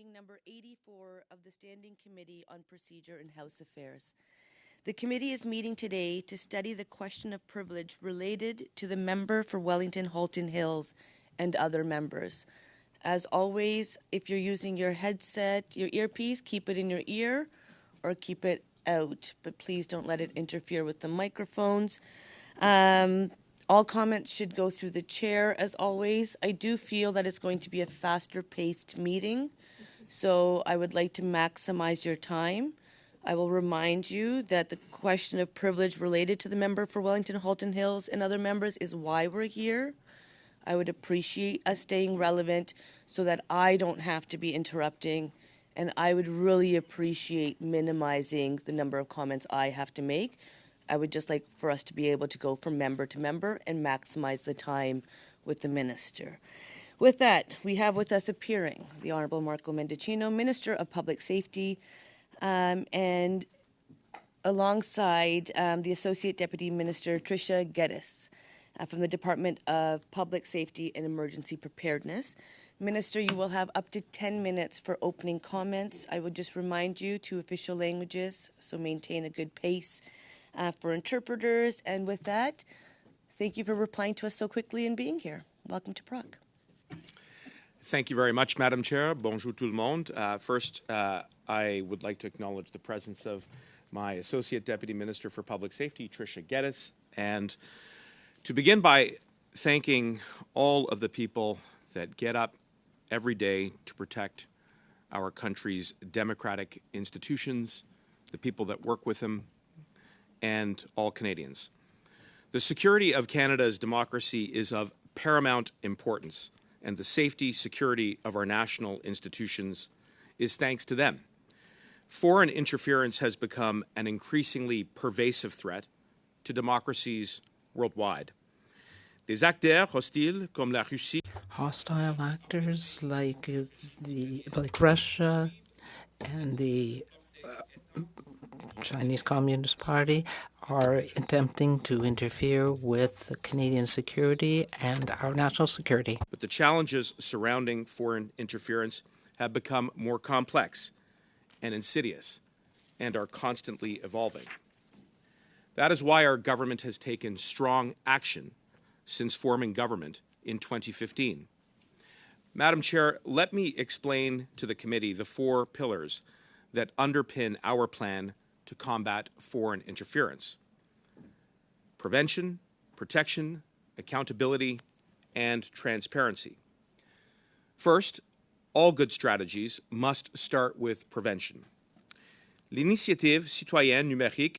meeting number 84 of the Standing Committee on Procedure and House Affairs. The committee is meeting today to study the question of privilege related to the member for Wellington-Halton Hills and other members. As always, if you're using your headset, your earpiece, keep it in your ear or keep it out, but please don't let it interfere with the microphones. All comments should go through the chair, as always. I do feel that it's going to be a faster-paced meeting, so I would like to maximize your time. I will remind you that the question of privilege related to the member for Wellington-Halton Hills and other members is why we're here. I would appreciate us staying relevant so that I don't have to be interrupting, and I would really appreciate minimizing the number of comments I have to make. I would just like for us to be able to go from member to member and maximize the time with the minister. With that, we have with us appearing the Honourable Marco Mendicino, Minister of Public Safety, and alongside the Associate Deputy Minister, Tricia Geddes, from the Department of Public Safety and Emergency Preparedness. Minister, you will have up to 10 minutes for opening comments. I would just remind you to official languages, so maintain a good pace for interpreters. And with that, thank you for replying to us so quickly and being here. Welcome to PROC. Thank you very much, Madam Chair. Bonjour tout le monde. First, I would like to acknowledge the presence of my Associate Deputy Minister for Public Safety, Tricia Geddes, and to begin by thanking all of the people that get up every day to protect our country's democratic institutions, the people that work with them, and all Canadians. The security of Canada's democracy is of paramount importance, and the safety, security of our national institutions is thanks to them. Foreign interference has become an increasingly pervasive threat to democracies worldwide. Des acteurs hostiles comme la Russie. Hostile actors like Russia and the Chinese Communist Party are attempting to interfere with the Canadian security and our national security. But the challenges surrounding foreign interference have become more complex and insidious and are constantly evolving. That is why our government has taken strong action since forming government in 2015. Madam Chair, let me explain to the committee the 4 pillars that underpin our plan to combat foreign interference: prevention, protection, accountability, and transparency. First, all good strategies must start with prevention. L'initiative citoyenne numérique.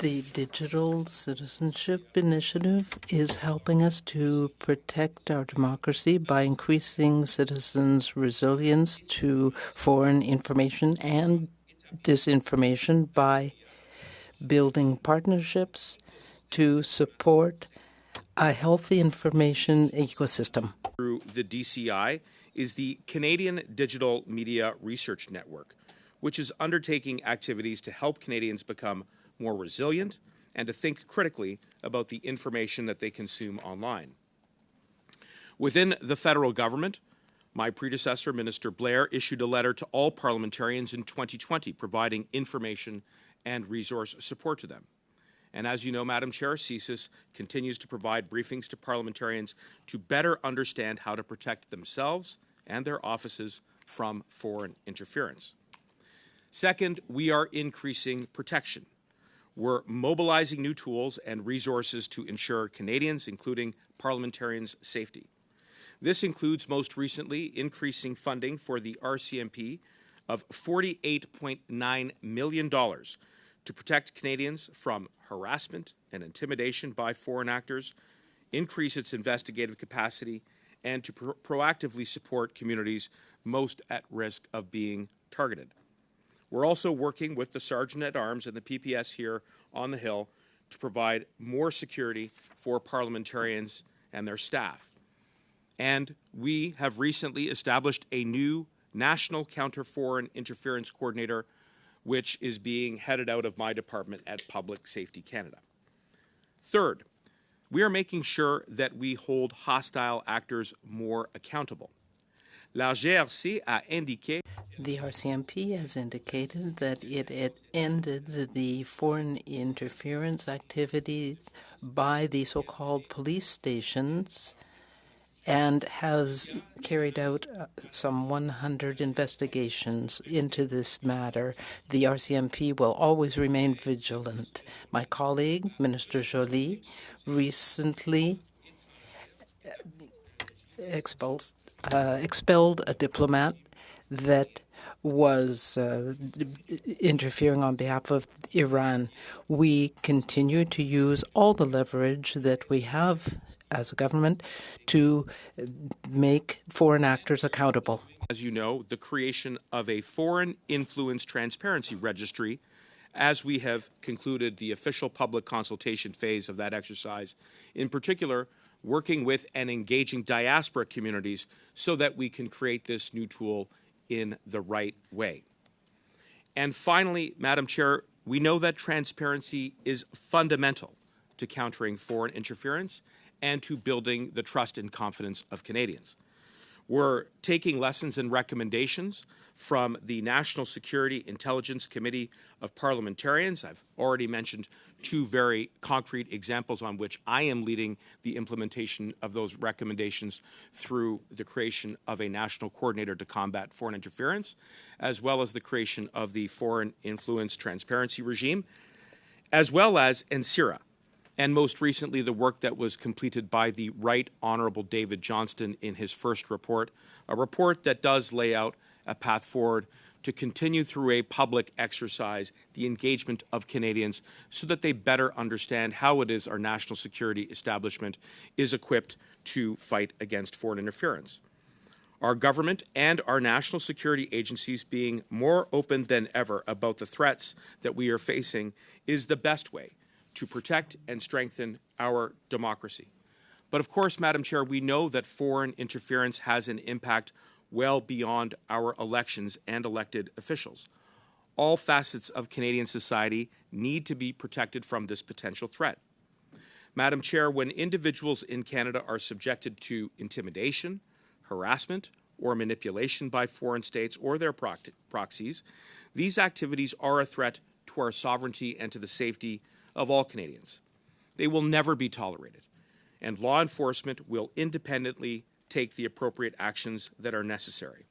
The Digital Citizenship Initiative is helping us to protect our democracy by increasing citizens' resilience to foreign information and disinformation by building partnerships to support a healthy information ecosystem. Through the DCI is the Canadian Digital Media Research Network, which is undertaking activities to help Canadians become more resilient and to think critically about the information that they consume online. Within the federal government, my predecessor, Minister Blair, issued a letter to all parliamentarians in 2020 providing information and resource support to them. And as you know, Madam Chair, CSIS continues to provide briefings to parliamentarians to better understand how to protect themselves and their offices from foreign interference. Second, we are increasing protection. We're mobilizing new tools and resources to ensure Canadians, including parliamentarians' safety. This includes most recently increasing funding for the RCMP of $48.9 million to protect Canadians from harassment and intimidation by foreign actors, increase its investigative capacity, and to proactively support communities most at risk of being targeted. We're also working with the Sergeant-at-Arms and the PPS here on the Hill to provide more security for parliamentarians and their staff. And we have recently established a new National Counter-Foreign Interference Coordinator, which is being headed out of my department at Public Safety Canada. Third, we are making sure that we hold hostile actors more accountable. La GRC a indiqué The RCMP has indicated that it ended the foreign interference activity by the so-called police stations and has carried out some 100 investigations into this matter. The RCMP will always remain vigilant. My colleague, Minister Joly, recently expelled a diplomat that was interfering on behalf of Iran. We continue to use all the leverage that we have as a government to make foreign actors accountable. as you know, the creation of a foreign influence transparency registry as we have concluded the official public consultation phase of that exercise, in particular, working with and engaging diaspora communities so that we can create this new tool in the right way. And finally, Madam Chair, we know that transparency is fundamental to countering foreign interference and to building the trust and confidence of Canadians. We're taking lessons and recommendations from the National Security Intelligence Committee of Parliamentarians. I've already mentioned two very concrete examples on which I am leading the implementation of those recommendations through the creation of a national coordinator to combat foreign interference, as well as the creation of the Foreign Influence Transparency Regime, as well as NCIRA, and most recently the work that was completed by the Right Honourable David Johnston in his first report, a report that does lay out a path forward to continue through a public exercise the engagement of Canadians so that they better understand how it is our national security establishment is equipped to fight against foreign interference. Our government and our national security agencies being more open than ever about the threats that we are facing is the best way to protect and strengthen our democracy. But of course, Madam Chair, we know that foreign interference has an impact well beyond our elections and elected officials. All facets of Canadian society need to be protected from this potential threat. Madam Chair, when individuals in Canada are subjected to intimidation, harassment, or manipulation by foreign states or their proxies, these activities are a threat to our sovereignty and to the safety of all Canadians. They will never be tolerated, and law enforcement will independently take the appropriate actions that are necessary.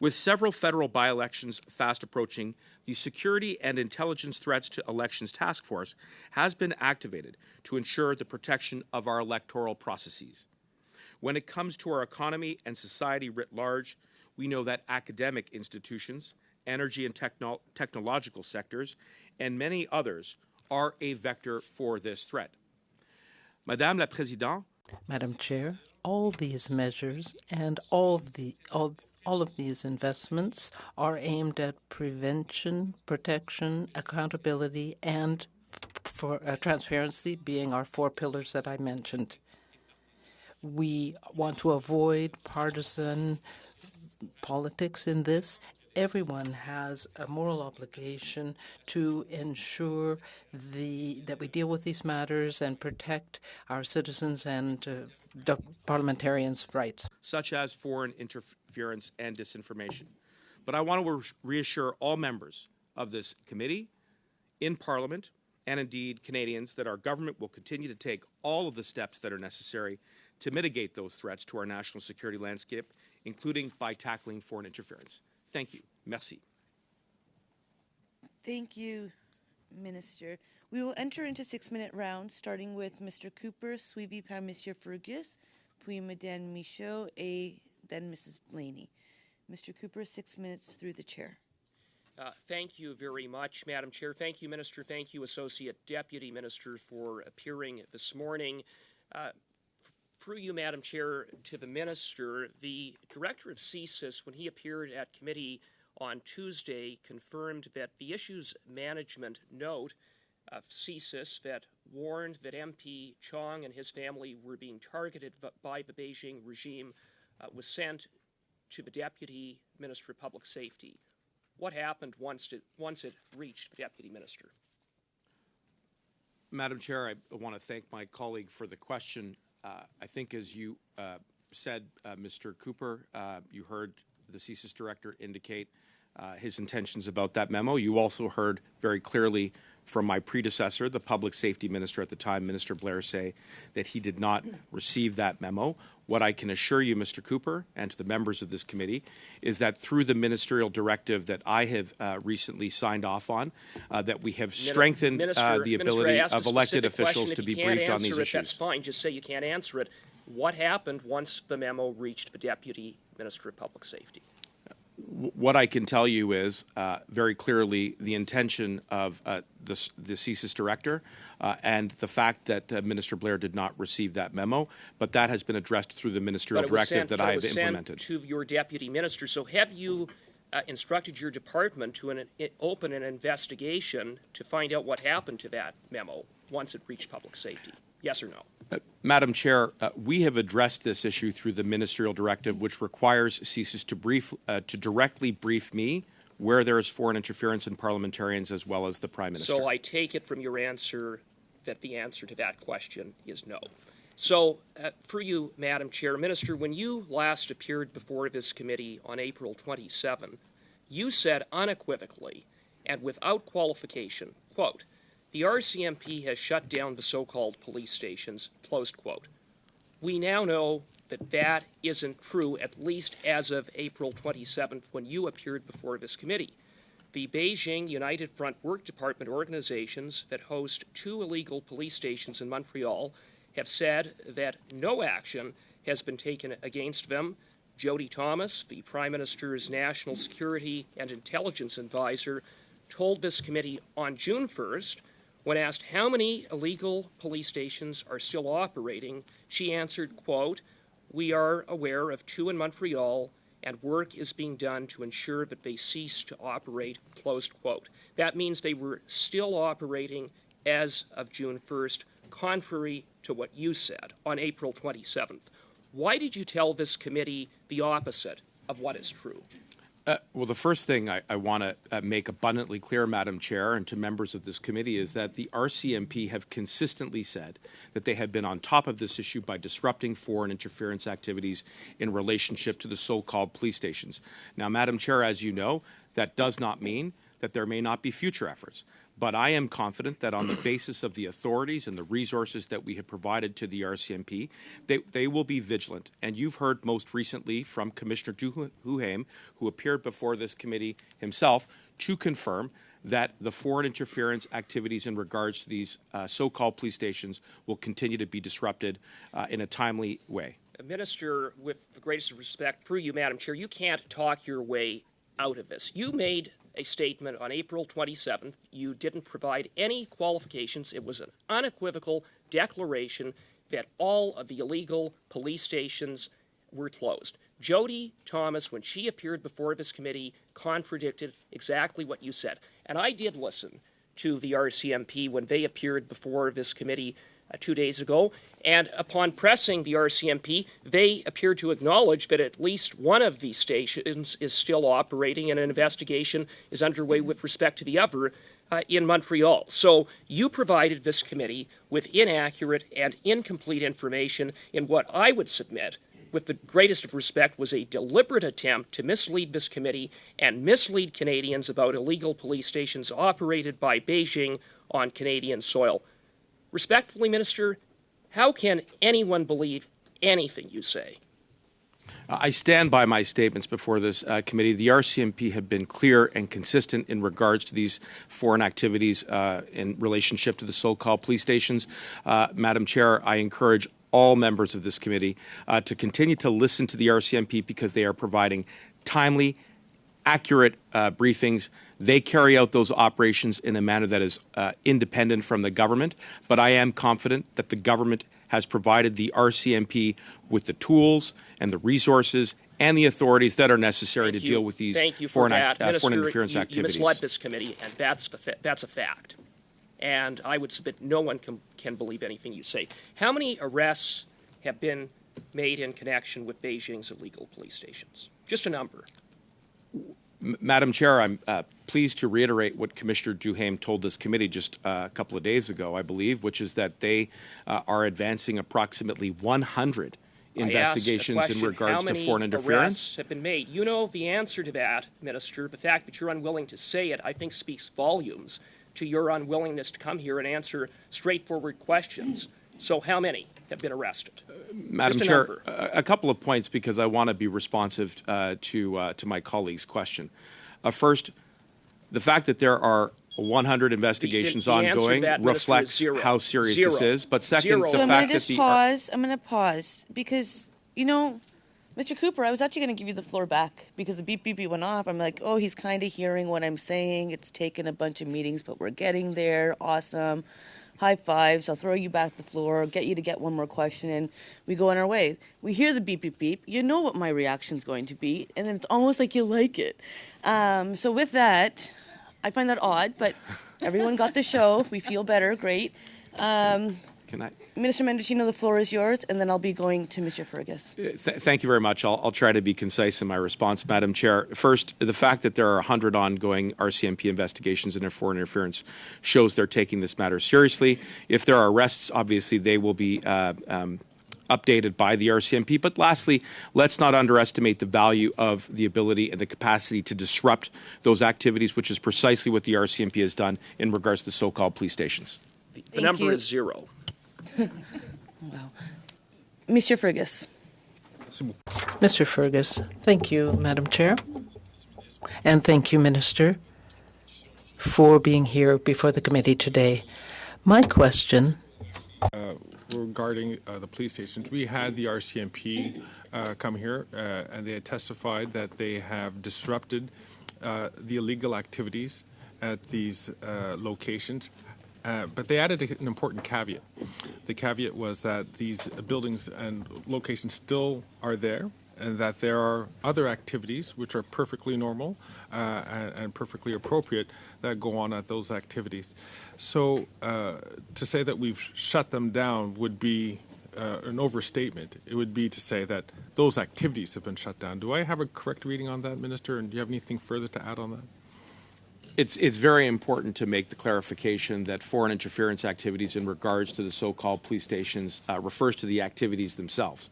With several federal by-elections fast approaching, the Security and Intelligence Threats to Elections Task Force has been activated to ensure the protection of our electoral processes. When it comes to our economy and society writ large, we know that academic institutions, energy and technological sectors, and many others are a vector for this threat. Madame la Présidente, Madam Chair, all these measures and all of these investments are aimed at prevention, protection, accountability, and for transparency being our four pillars that I mentioned. We want to avoid partisan politics in this. Everyone has a moral obligation to ensure that we deal with these matters and protect our citizens and the parliamentarians' rights, such as foreign interference and disinformation. But I want to reassure all members of this committee, in Parliament, and indeed Canadians that our government will continue to take all of the steps that are necessary to mitigate those threats to our national security landscape, including by tackling foreign interference. Thank you. Merci. Thank you, Minister. We will enter into 6-minute rounds, starting with Mr. Cooper, suivi par Monsieur Fergus, puis Madame Michaud, et then Mrs. Blaney. Mr. Cooper, 6 minutes through the chair. Thank you very much, Madam Chair. Thank you, Minister. Thank you, Associate Deputy Minister, for appearing this morning. Through you, Madam Chair, to the Minister, the Director of CSIS, when he appeared at committee on Tuesday, confirmed that the issues management note of CSIS that warned that MP Chong and his family were being targeted by the Beijing regime was sent to the Deputy Minister of Public Safety. What happened once it reached the Deputy Minister? Madam Chair, I want to thank my colleague for the question. I think as you said, Mr. Cooper, you heard the CSIS director indicate his intentions about that memo. You also heard very clearly from my predecessor, the public safety minister at the time, Minister Blair, say that he did not receive that memo. What I can assure you, Mr. Cooper, and to the members of this committee, is that through the ministerial directive that I have recently signed off on, that we have strengthened the ability of elected officials to be briefed on these issues. That's fine. Just say you can't answer it. What happened once the memo reached the Deputy Minister of Public Safety? What I can tell you is very clearly the intention of the CSIS director and the fact that Minister Blair did not receive that memo, but that has been addressed through the ministerial directive that I have implemented. To your deputy minister. So have you instructed your department to open an investigation to find out what happened to that memo once it reached public safety? Yes or no? Madam Chair, we have addressed this issue through the ministerial directive, which requires CSIS to directly brief me where there is foreign interference in parliamentarians as well as the Prime Minister. So I take it from your answer that the answer to that question is no. So for you, Madam Chair, Minister, when you last appeared before this committee on April 27, you said unequivocally and without qualification, quote, "The RCMP has shut down the so-called police stations," closed quote. We now know that that isn't true, at least as of April 27th, when you appeared before this committee. The Beijing United Front Work Department organizations that host 2 illegal police stations in Montreal have said that no action has been taken against them. Jody Thomas, the Prime Minister's National Security and Intelligence Advisor, told this committee on June 1st, when asked how many illegal police stations are still operating, she answered, quote, "We are aware of 2 in Montreal, and work is being done to ensure that they cease to operate," closed quote. That means they were still operating as of June 1st, contrary to what you said on April 27th. Why did you tell this committee the opposite of what is true? Well, the first thing I want to make abundantly clear, Madam Chair, and to members of this committee, is that the RCMP have consistently said that they have been on top of this issue by disrupting foreign interference activities in relationship to the so-called police stations. Now, Madam Chair, as you know, that does not mean that there may not be future efforts. But I am confident that on the basis of the authorities and the resources that we have provided to the RCMP, they will be vigilant. And you've heard most recently from Commissioner Duhaime, who appeared before this committee himself, to confirm that the foreign interference activities in regards to these so-called police stations will continue to be disrupted in a timely way. Minister, with the greatest respect for you, Madam Chair, you can't talk your way out of this. You made a statement on April 27th. You didn't provide any qualifications. It was an unequivocal declaration that all of the illegal police stations were closed. Jody Thomas, when she appeared before this committee, contradicted exactly what you said. And I did listen to the RCMP when they appeared before this committee 2 days ago, and upon pressing the RCMP, they appeared to acknowledge that at least one of these stations is still operating and an investigation is underway with respect to the other in Montreal. So you provided this committee with inaccurate and incomplete information in what I would submit, with the greatest of respect, was a deliberate attempt to mislead this committee and mislead Canadians about illegal police stations operated by Beijing on Canadian soil. Respectfully, Minister, how can anyone believe anything you say? I stand by my statements before this committee. The RCMP have been clear and consistent in regards to these foreign activities in relationship to the so-called police stations. Madam Chair, I encourage all members of this committee to continue to listen to the RCMP because they are providing timely, accurate briefings. They carry out those operations in a manner that is independent from the government, but I am confident that the government has provided the RCMP with the tools and the resources and the authorities that are necessary to deal with these foreign interference activities. You misled this committee, and that's a fact. And I would submit no one can believe anything you say. How many arrests have been made in connection with Beijing's illegal police stations? Just a number. Madam Chair, I'm pleased to reiterate what Commissioner Duhaime told this committee just a couple of days ago, I believe, which is that they are advancing approximately 100 investigations I asked a in question, regards how to many foreign interference. arrests have been made? You know the answer to that, Minister. The fact that you're unwilling to say it, I think, speaks volumes to your unwillingness to come here and answer straightforward questions. So how many have been arrested? Madam Just a Chair, number. a couple of points because I want to be responsive to my colleague's question. First, the fact that there are 100 investigations the answer to ongoing that, Minister, is reflects zero. how serious Zero. this is. But second, Zero. the So I'm fact going to that just the pause. I'm going to pause because, you know, Mr. Cooper, I was actually going to give you the floor back because the beep beep beep went off. I'm like, oh, he's kind of hearing what I'm saying. It's taken a bunch of meetings, but we're getting there. Awesome. High fives. I'll throw you back the floor, get you to get one more question in. We go on our way. We hear the beep beep beep. You know what my reaction's going to be, and then it's almost like you like it. So with that, I find that odd, but everyone got the show. We feel better. Great. can I? Minister Mendocino, the floor is yours, and then I'll be going to Mr. Fergus. Thank you very much. I'll try to be concise in my response, Madam Chair. First, the fact that there are 100 ongoing RCMP investigations into foreign interference shows they're taking this matter seriously. If there are arrests, obviously they will be updated by the RCMP. But lastly, let's not underestimate the value of the ability and the capacity to disrupt those activities, which is precisely what the RCMP has done in regards to the so-called police stations. The number you. is zero. Wow. Mr. Fergus. Mr. Fergus, thank you, Madam Chair. And thank you, Minister, for being here before the committee today. My question regarding the police stations, we had the RCMP come here and they had testified that they have disrupted the illegal activities at these locations. But they added an important caveat. The caveat was that these buildings and locations still are there, and that there are other activities which are perfectly normal and perfectly appropriate that go on at those activities. So to say that we've shut them down would be an overstatement. It would be to say that those activities have been shut down. Do I have a correct reading on that, Minister, and do you have anything further to add on that? It's very important to make the clarification that foreign interference activities in regards to the so-called police stations refers to the activities themselves.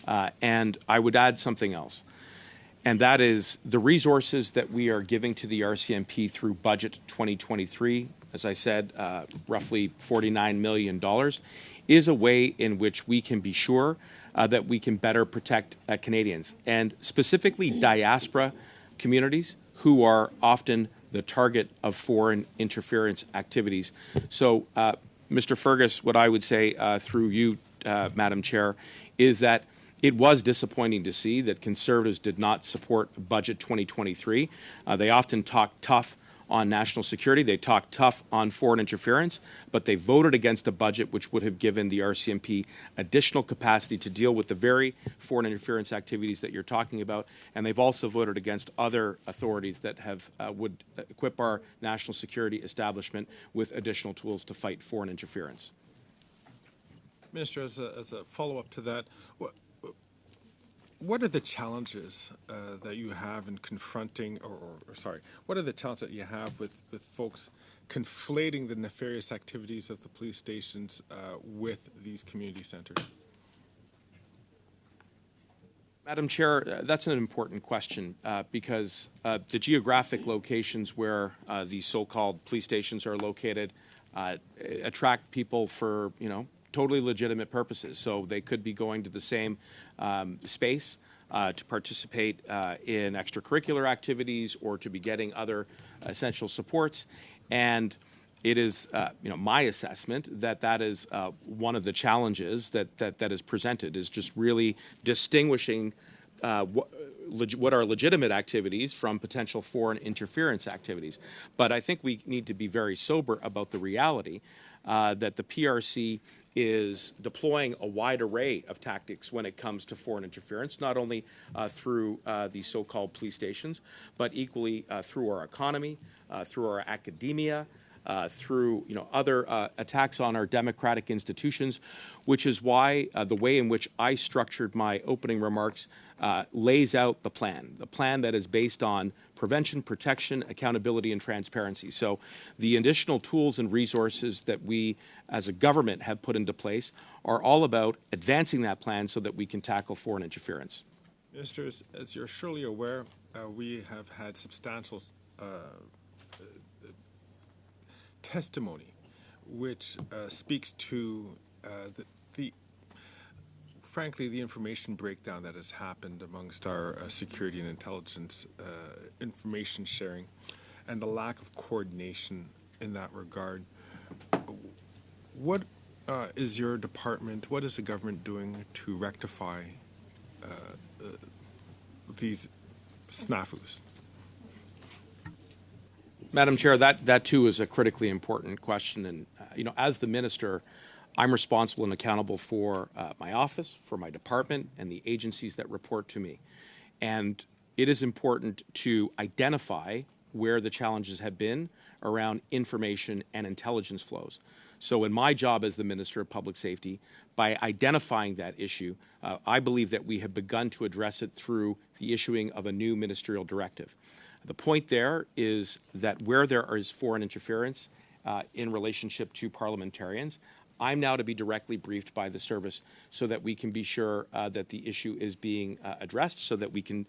And I would add something else, and that is the resources that we are giving to the RCMP through Budget 2023, as I said, roughly $49 million, is a way in which we can be sure that we can better protect Canadians, and specifically diaspora communities who are often the target of foreign interference activities. So, Mr. Fergus, what I would say through you, Madam Chair, is that it was disappointing to see that Conservatives did not support Budget 2023. They often talk tough on national security. They talk tough on foreign interference, but they voted against a budget which would have given the RCMP additional capacity to deal with the very foreign interference activities that you're talking about. And they've also voted against other authorities that have would equip our national security establishment with additional tools to fight foreign interference. Minister, as a follow-up to that, what are the challenges that you have in confronting, what are the challenges that you have with folks conflating the nefarious activities of the police stations with these community centers? Madam Chair, that's an important question because the geographic locations where these so-called police stations are located attract people for, totally legitimate purposes. So they could be going to the same space to participate in extracurricular activities or to be getting other essential supports. And it is, my assessment that is one of the challenges that is presented, is just really distinguishing what are legitimate activities from potential foreign interference activities. But I think we need to be very sober about the reality that the PRC is deploying a wide array of tactics when it comes to foreign interference, not only through the so-called police stations, but equally through our economy, through our academia, through other attacks on our democratic institutions, which is why the way in which I structured my opening remarks lays out the plan that is based on prevention, protection, accountability, and transparency. So the additional tools and resources that we as a government have put into place are all about advancing that plan so that we can tackle foreign interference. Minister, as you're surely aware, we have had substantial testimony which speaks to frankly, the information breakdown that has happened amongst our security and intelligence information sharing and the lack of coordination in that regard. What is your department, what is the government doing to rectify these snafus? Madam Chair, that too is a critically important question. And, as the minister, I'm responsible and accountable for my office, for my department, and the agencies that report to me. And it is important to identify where the challenges have been around information and intelligence flows. So in my job as the Minister of Public Safety, by identifying that issue, I believe that we have begun to address it through the issuing of a new ministerial directive. The point there is that where there is foreign interference in relationship to parliamentarians, I'm now to be directly briefed by the service so that we can be sure that the issue is being addressed, so that we can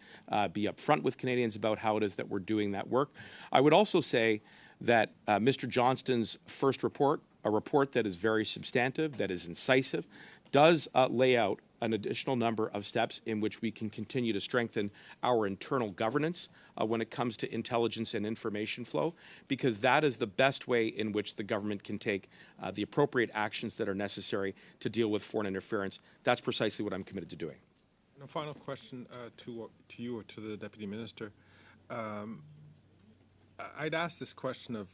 be upfront with Canadians about how it is that we're doing that work. I would also say that Mr. Johnston's first report, a report that is very substantive, that is incisive, does lay out an additional number of steps in which we can continue to strengthen our internal governance when it comes to intelligence and information flow, because that is the best way in which the government can take the appropriate actions that are necessary to deal with foreign interference. That's precisely what I'm committed to doing. And a final question to you or to the Deputy Minister. I'd ask this question of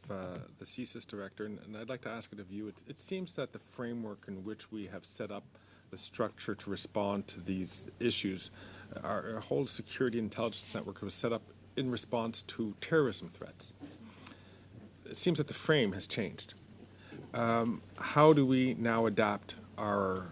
the CSIS Director, and I'd like to ask it of you. It seems that the framework in which we have set up the structure to respond to these issues, our whole security intelligence network was set up in response to terrorism threats. It seems that the frame has changed. How do we now adapt our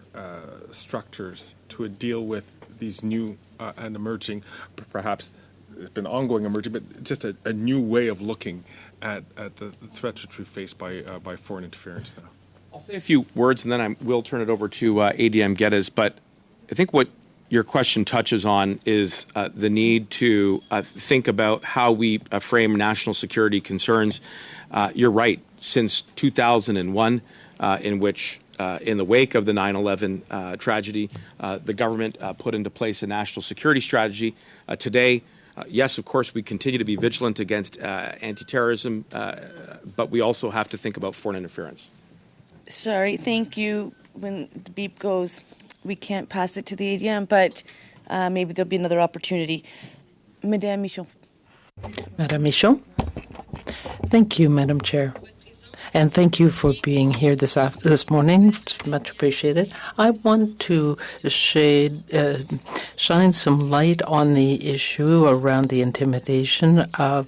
structures to deal with these new and emerging, perhaps it's been ongoing emerging, but just a new way of looking at the threats which we face by foreign interference now? I'll say a few words and then I will turn it over to ADM Geddes, but I think what your question touches on is the need to think about how we frame national security concerns. You're right, since 2001, in which in the wake of the 9/11 tragedy, the government put into place a national security strategy. Today, yes, of course, we continue to be vigilant against anti-terrorism, but we also have to think about foreign interference. Sorry, thank you. When the beep goes, we can't pass it to the ADM, but maybe there'll be another opportunity. Madame Michon. Madame Michon. Thank you, Madam Chair. And thank you for being here this morning. It's much appreciated. I want to shine some light on the issue around the intimidation of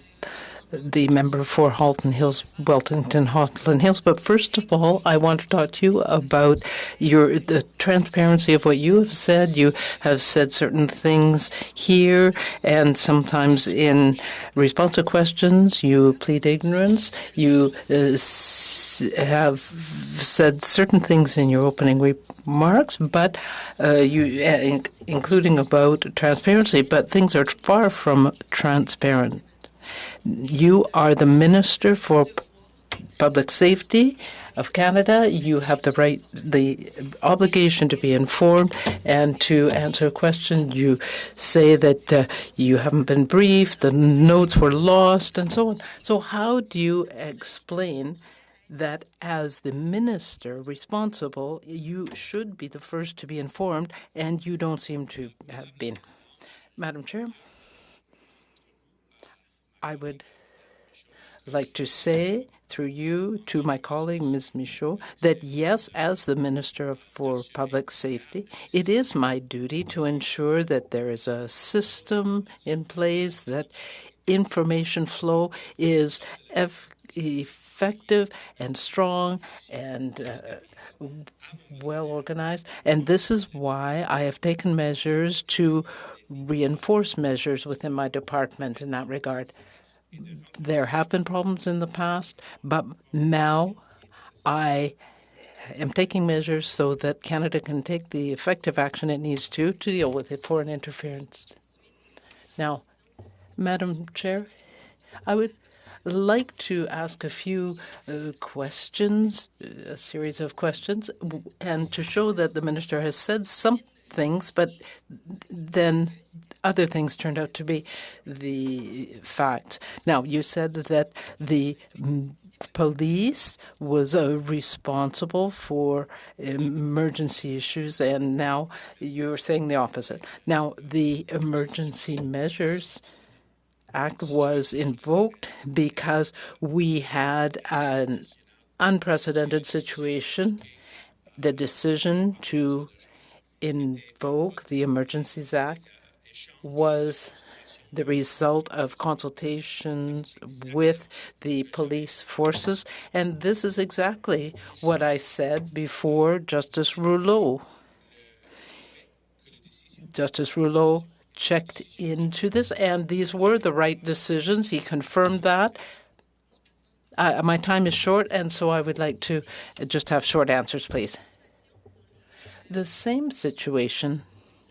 the member for Halton Hills, Wellington Halton Hills. But first of all, I want to talk to you about the transparency of what you have said. You have said certain things here, and sometimes in response to questions, you plead ignorance. You have said certain things in your opening remarks, but including about transparency, but things are far from transparent. You are the Minister for Public Safety of Canada. You have the obligation to be informed and to answer a question. You say that you haven't been briefed, the notes were lost, and so on. So how do you explain that as the minister responsible, you should be the first to be informed, and you don't seem to have been? Madam Chair? I would like to say through you to my colleague, Ms. Michaud, that yes, as the Minister for Public Safety, it is my duty to ensure that there is a system in place, that information flow is effective and strong and well organized. And this is why I have taken measures to reinforce measures within my department in that regard. There have been problems in the past, but now I am taking measures so that Canada can take the effective action it needs to deal with it, foreign interference. Now, Madam Chair, I would like to ask a few questions, a series of questions, and to show that the minister has said some things, but then other things turned out to be the facts. Now, you said that the police was responsible for emergency issues, and now you're saying the opposite. Now, the Emergency Measures Act was invoked because we had an unprecedented situation. The decision to invoke the Emergencies Act was the result of consultations with the police forces, and this is exactly what I said before Justice Rouleau. Justice Rouleau checked into this, and these were the right decisions. He confirmed that. My time is short, and so I would like to just have short answers, please. The same situation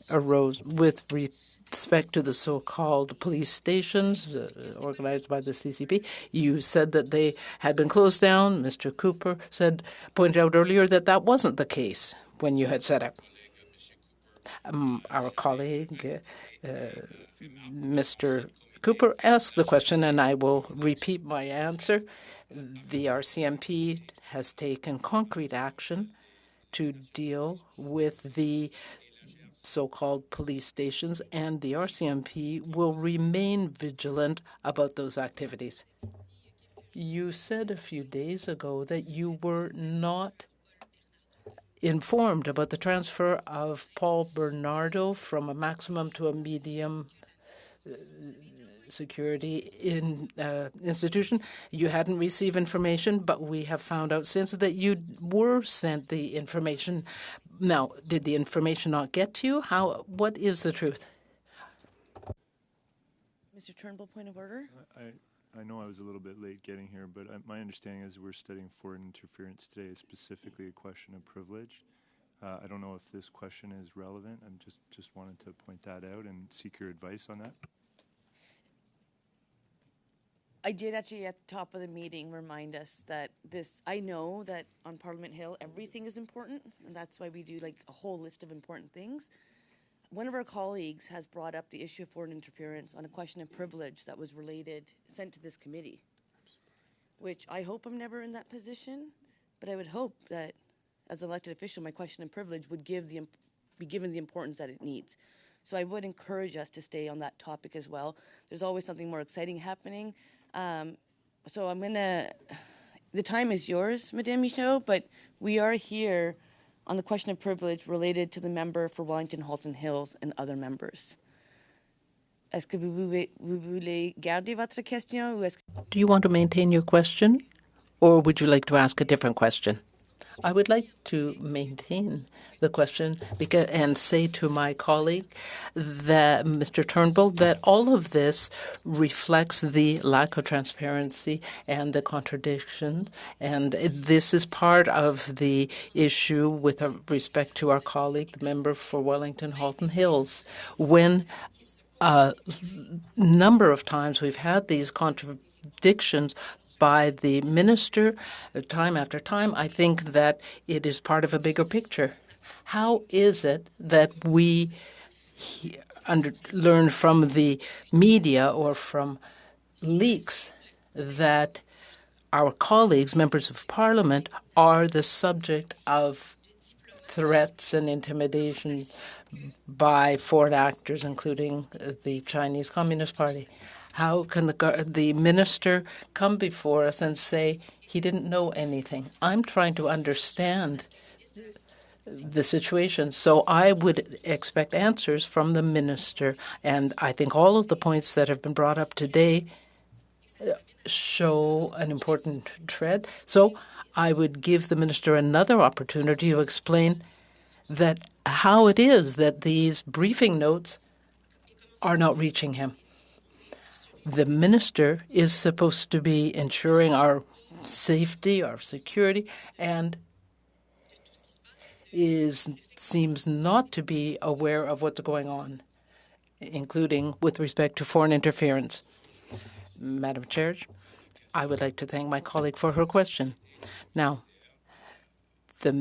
arose with respect to the so-called police stations organized by the CCP. You said that they had been closed down. Mr. Cooper pointed out earlier that that wasn't the case when you had set up. Our colleague, Mr. Cooper, asked the question, and I will repeat my answer. The RCMP has taken concrete action to deal with the so-called police stations, and the RCMP will remain vigilant about those activities. You said a few days ago that you were not informed about the transfer of Paul Bernardo from a maximum to a medium security institution. You hadn't received information, but we have found out since that you were sent the information. Now, did the information not get to you? What is the truth? Mr. Turnbull, point of order. I know I was a little bit late getting here, but my understanding is we're studying foreign interference today is specifically a question of privilege. I don't know if this question is relevant. I'm just wanted to point that out and seek your advice on that. I did actually at the top of the meeting remind us that I know that on Parliament Hill everything is important, and that's why we do like a whole list of important things. One of our colleagues has brought up the issue of foreign interference on a question of privilege that was sent to this committee, which I hope I'm never in that position, but I would hope that as an elected official, my question of privilege would be given the importance that it needs. So I would encourage us to stay on that topic as well. There's always something more exciting happening. So the time is yours, Madame Michaud, but we are here on the question of privilege related to the member for Wellington Halton Hills and other members. Est-ce que vous voulez garder votre question? Ou est-ce que... Do you want to maintain your question, or would you like to ask a different question? I would like to maintain the question and say to my colleague, that Mr. Turnbull, that all of this reflects the lack of transparency and the contradiction, and this is part of the issue with respect to our colleague, the member for Wellington Halton Hills. When a number of times we've had these contradictions by the minister time after time, I think that it is part of a bigger picture. How is it that we learn from the media or from leaks that our colleagues, members of parliament, are the subject of threats and intimidation by foreign actors, including the Chinese Communist Party? How can the minister come before us and say he didn't know anything? I'm trying to understand the situation, so I would expect answers from the minister. And I think all of the points that have been brought up today show an important tread. So I would give the minister another opportunity to explain that how it is that these briefing notes are not reaching him. The minister is supposed to be ensuring our safety, our security, and seems not to be aware of what's going on, including with respect to foreign interference. Madam Chair, I would like to thank my colleague for her question. Now, the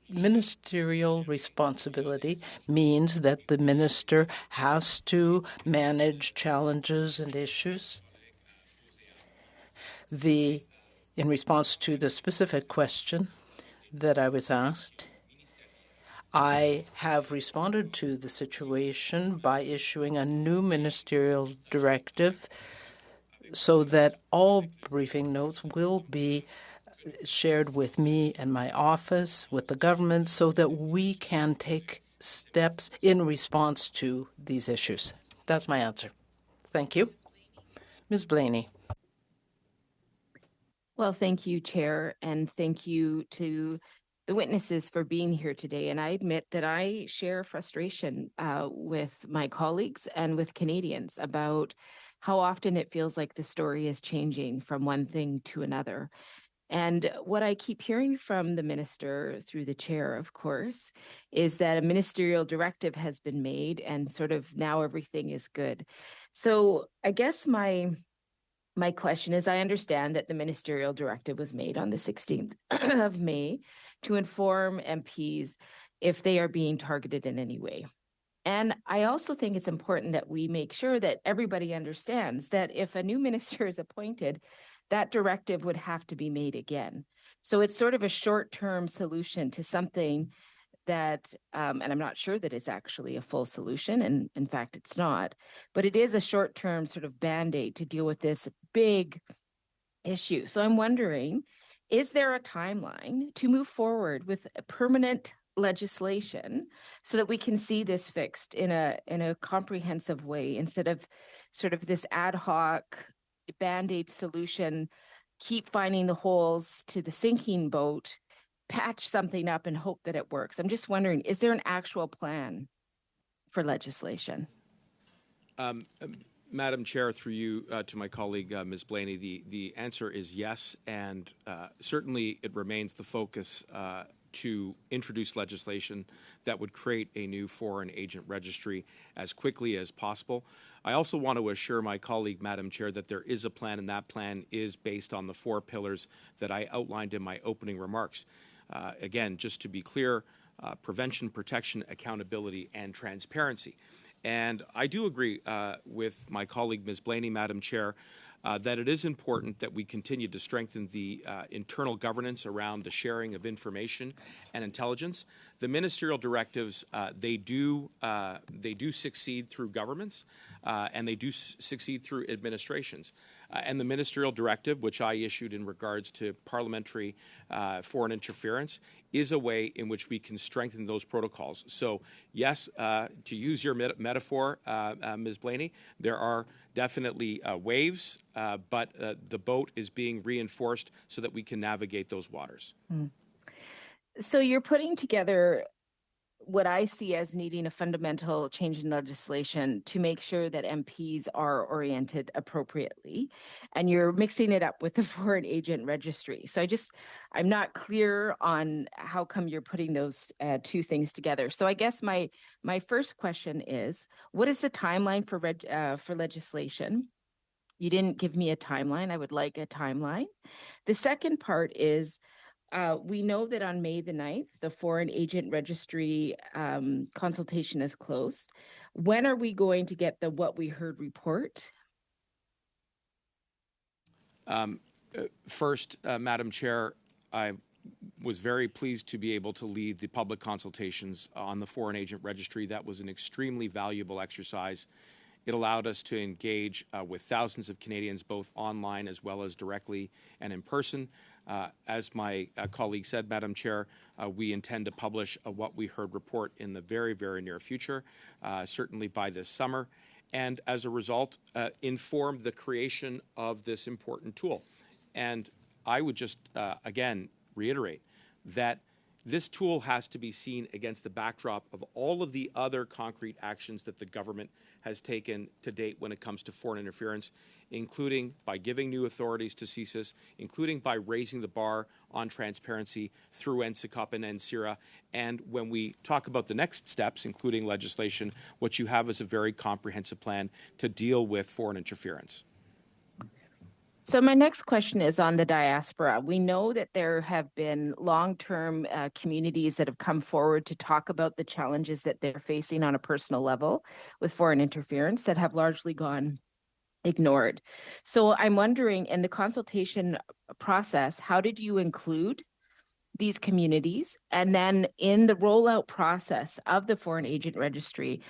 ministerial responsibility means that the minister has to manage challenges and issues. In response to the specific question that I was asked, I have responded to the situation by issuing a new ministerial directive so that all briefing notes will be shared with me and my office, with the government, so that we can take steps in response to these issues. That's my answer. Thank you. Ms. Blaney. Well, thank you, Chair, and thank you to the witnesses for being here today. And I admit that I share frustration with my colleagues and with Canadians about how often it feels like the story is changing from one thing to another. And what I keep hearing from the minister, through the chair, of course, is that a ministerial directive has been made and sort of now everything is good. So I guess my question is, I understand that the ministerial directive was made on the 16th of May to inform MPs if they are being targeted in any way. And I also think it's important that we make sure that everybody understands that if a new minister is appointed, that directive would have to be made again. So it's sort of a short-term solution to something that, and I'm not sure that it's actually a full solution, and in fact, it's not, but it is a short-term sort of Band-Aid to deal with this big issue. So I'm wondering, is there a timeline to move forward with a permanent legislation so that we can see this fixed in a comprehensive way instead of sort of this ad hoc Band-Aid solution, keep finding the holes to the sinking boat, patch something up and hope that it works? I'm just wondering, is there an actual plan for legislation? Madam Chair, through you to my colleague, Ms. Blaney, the answer is yes, and certainly it remains the focus to introduce legislation that would create a new foreign agent registry as quickly as possible. I also want to assure my colleague, Madam Chair, that there is a plan, and that plan is based on the 4 pillars that I outlined in my opening remarks. Again, just to be clear, prevention, protection, accountability, and transparency. And I do agree with my colleague, Ms. Blaney, Madam Chair, that it is important that we continue to strengthen the internal governance around the sharing of information and intelligence. The ministerial directives, they do succeed through governments, and they do succeed through administrations. And the ministerial directive, which I issued in regards to parliamentary foreign interference, is a way in which we can strengthen those protocols. So, yes, to use your metaphor, Ms. Blaney, there are definitely waves, but the boat is being reinforced so that we can navigate those waters. So you're putting together what I see as needing a fundamental change in legislation to make sure that MPs are oriented appropriately, and you're mixing it up with the foreign agent registry. So I'm not clear on how come you're putting those two things together. So I guess my first question is, what is the timeline for legislation? You didn't give me a timeline. I would like a timeline. The second part is, we know that on May the 9th, the foreign agent registry consultation is closed. When are we going to get the What We Heard report? First, Madam Chair, I was very pleased to be able to lead the public consultations on the foreign agent registry. That was an extremely valuable exercise. It allowed us to engage with thousands of Canadians, both online as well as directly and in person. As my colleague said, Madam Chair, we intend to publish a What We Heard report in the very, very near future, certainly by this summer. and as a result, informed the creation of this important tool. And I would just, again, reiterate that this tool has to be seen against the backdrop of all of the other concrete actions that the government has taken to date when it comes to foreign interference, including by giving new authorities to CSIS, including by raising the bar on transparency through NCCOP and NCIRA. And when we talk about the next steps, including legislation, what you have is a very comprehensive plan to deal with foreign interference. So my next question is on the diaspora. We know that there have been long-term communities that have come forward to talk about the challenges that they're facing on a personal level with foreign interference that have largely gone ignored. So I'm wondering, in the consultation process, how did you include these communities? And then in the rollout process of the foreign agent registry,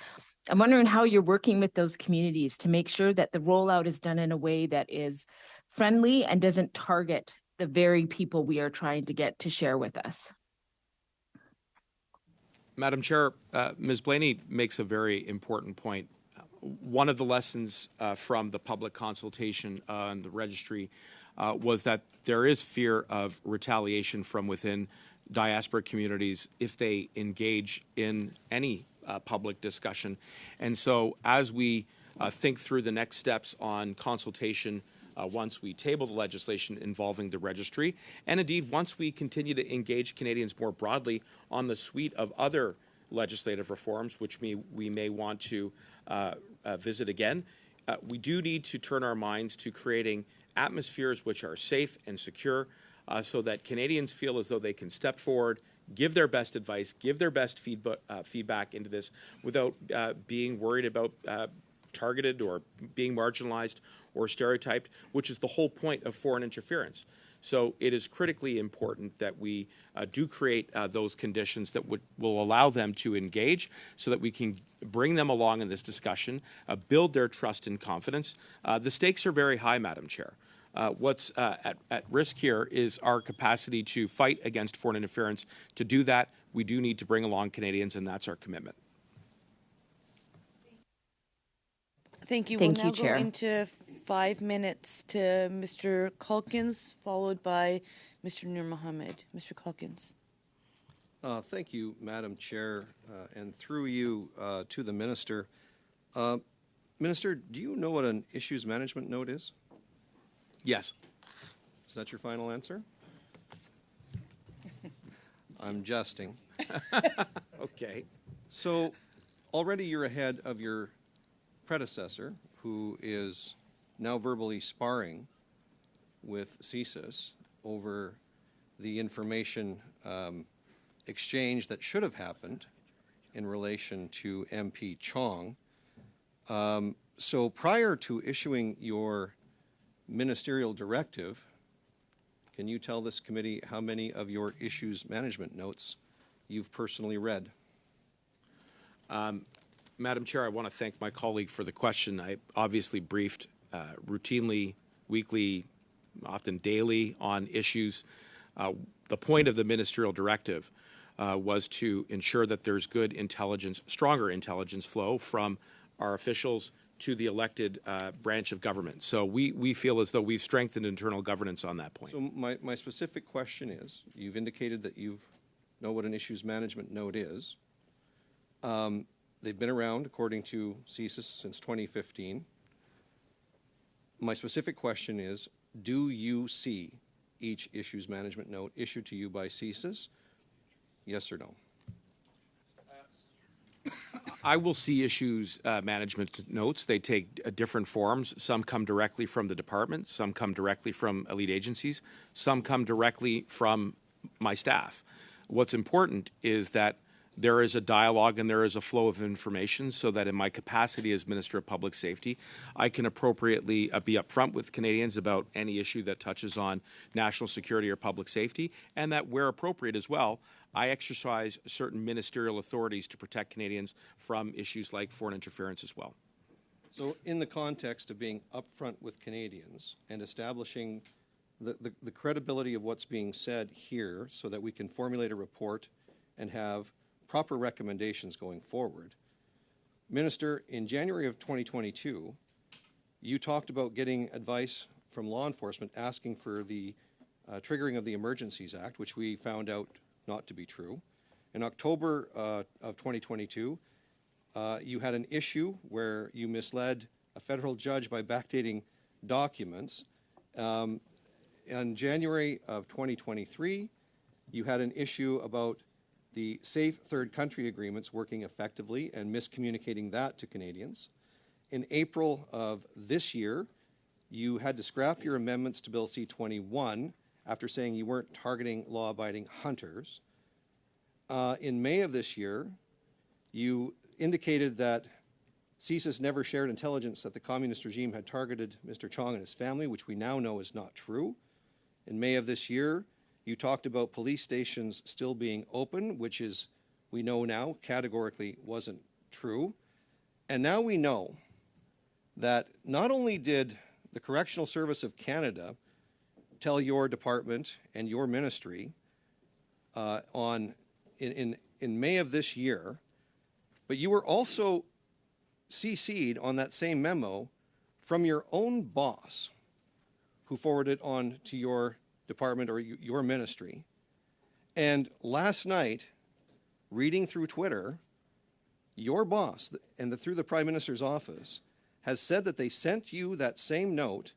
I'm wondering how you're working with those communities to make sure that the rollout is done in a way that is friendly and doesn't target the very people we are trying to get to share with us. Madam Chair, Ms. Blaney makes a very important point. One of the lessons from the public consultation on the registry was that there is fear of retaliation from within diaspora communities if they engage in any public discussion. And so as we think through the next steps on consultation once we table the legislation involving the registry, and indeed once we continue to engage Canadians more broadly on the suite of other legislative reforms, which we may want to visit again, we do need to turn our minds to creating atmospheres which are safe and secure so that Canadians feel as though they can step forward, give their best advice, give their best feedback into this without being worried about targeted or being marginalized or stereotyped, which is the whole point of foreign interference. So it is critically important that we do create those conditions that will allow them to engage so that we can bring them along in this discussion, build their trust and confidence. The stakes are very high, Madam Chair. What's at risk here is our capacity to fight against foreign interference. To do that, we do need to bring along Canadians, and that's our commitment. Thank you. Thank we'll you, now Chair. go into 5 minutes to Mr. Calkins, followed by Mr. Nur Mohammed. Mr. Calkins. Thank you, Madam Chair, and through you to the Minister. Minister, do you know what an issues management note is? Yes. Is that your final answer? I'm jesting. Okay. So already you're ahead of your predecessor, who is now verbally sparring with CSIS over the information exchange that should have happened in relation to MP Chong. So prior to issuing your ministerial directive, can you tell this committee how many of your issues management notes you've personally read? Madam Chair, I want to thank my colleague for the question. I obviously briefed routinely, weekly, often daily on issues. The point of the ministerial directive was to ensure that there's good intelligence, stronger intelligence flow from our officials to the elected branch of government. So we feel as though we've strengthened internal governance on that point. So my specific question is, you've indicated that you know what an issues management note is. They've been around, according to CSIS, since 2015. My specific question is, do you see each issues management note issued to you by CSIS? Yes or no? I will see issues management notes. They take different forms. Some come directly from the department. Some come directly from elite agencies. Some come directly from my staff. What's important is that there is a dialogue and there is a flow of information so that in my capacity as Minister of Public Safety, I can appropriately be upfront with Canadians about any issue that touches on national security or public safety, and that where appropriate as well, I exercise certain ministerial authorities to protect Canadians from issues like foreign interference as well. So in the context of being upfront with Canadians and establishing the credibility of what's being said here so that we can formulate a report and have proper recommendations going forward, Minister, in January of 2022, you talked about getting advice from law enforcement asking for the triggering of the Emergencies Act, which we found out not to be true. In October of 2022, you had an issue where you misled a federal judge by backdating documents. In January of 2023, you had an issue about the safe third country agreements working effectively and miscommunicating that to Canadians. In April of this year, you had to scrap your amendments to Bill C-21 after saying you weren't targeting law-abiding hunters. In May of this year, you indicated that CSIS never shared intelligence that the communist regime had targeted Mr. Chong and his family, which we now know is not true. In May of this year, you talked about police stations still being open, which is, we know now, categorically wasn't true. And now we know that not only did the Correctional Service of Canada tell your department and your ministry in May of this year, but you were also CC'd on that same memo from your own boss, who forwarded it on to your department or your ministry. And last night, reading through Twitter, your boss and through the Prime Minister's office has said that they sent you that same note,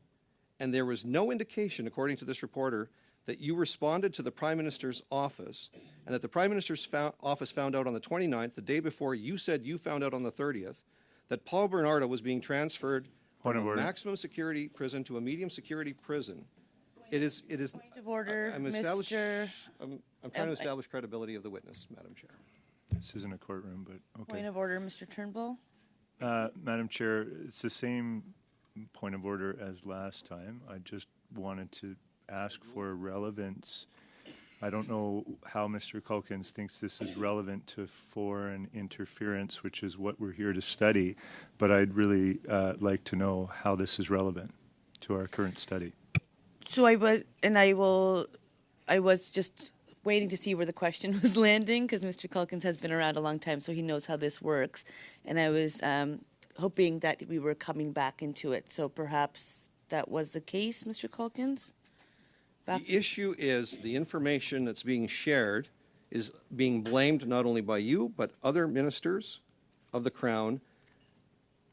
and there was no indication, according to this reporter, that you responded to the Prime Minister's office, and that the Prime Minister's office found out on the 29th, the day before you said you found out on the 30th, that Paul Bernardo was being transferred from a maximum security prison to a medium security prison. It is. Point of order, I'm Mr. I'm trying to establish credibility of the witness, Madam Chair. This isn't a courtroom, but okay. Point of order, Mr. Turnbull. Madam Chair, it's the same point of order as last time. I just wanted to ask for relevance. I don't know how Mr. Culkins thinks this is relevant to foreign interference, which is what we're here to study, but I'd really like to know how this is relevant to our current study. So I was just waiting to see where the question was landing, because Mr. Culkins has been around a long time, so he knows how this works. And I was hoping that we were coming back into it. So perhaps that was the case, Mr. Culkins? The issue is the information that's being shared is being blamed not only by you, but other ministers of the Crown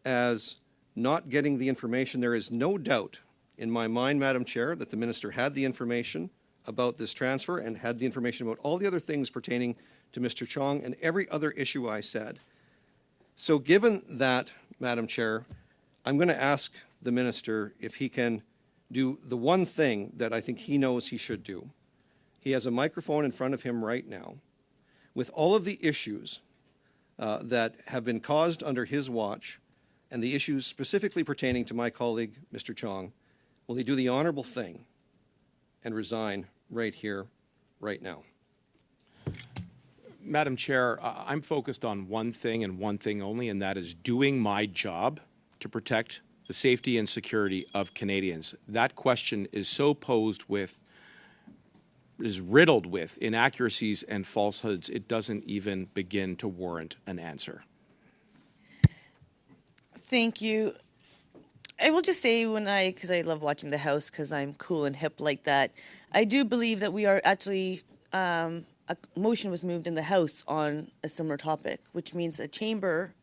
as not getting the information. There is no doubt in my mind, Madam Chair, that the minister had the information about this transfer and had the information about all the other things pertaining to Mr. Chong and every other issue I said. So given that, Madam Chair, I'm going to ask the minister if he can do the one thing that I think he knows he should do. He has a microphone in front of him right now. With all of the issues that have been caused under his watch and the issues specifically pertaining to my colleague, Mr. Chong, will he do the honorable thing and resign right here, right now? Madam Chair, I'm focused on one thing and one thing only, and that is doing my job to protect the safety and security of Canadians. That question is so posed with, is riddled with inaccuracies and falsehoods, it doesn't even begin to warrant an answer. Thank you. I will just say because I love watching The House because I'm cool and hip like that, I do believe that we are actually, a motion was moved in the House on a similar topic, which means the Chamber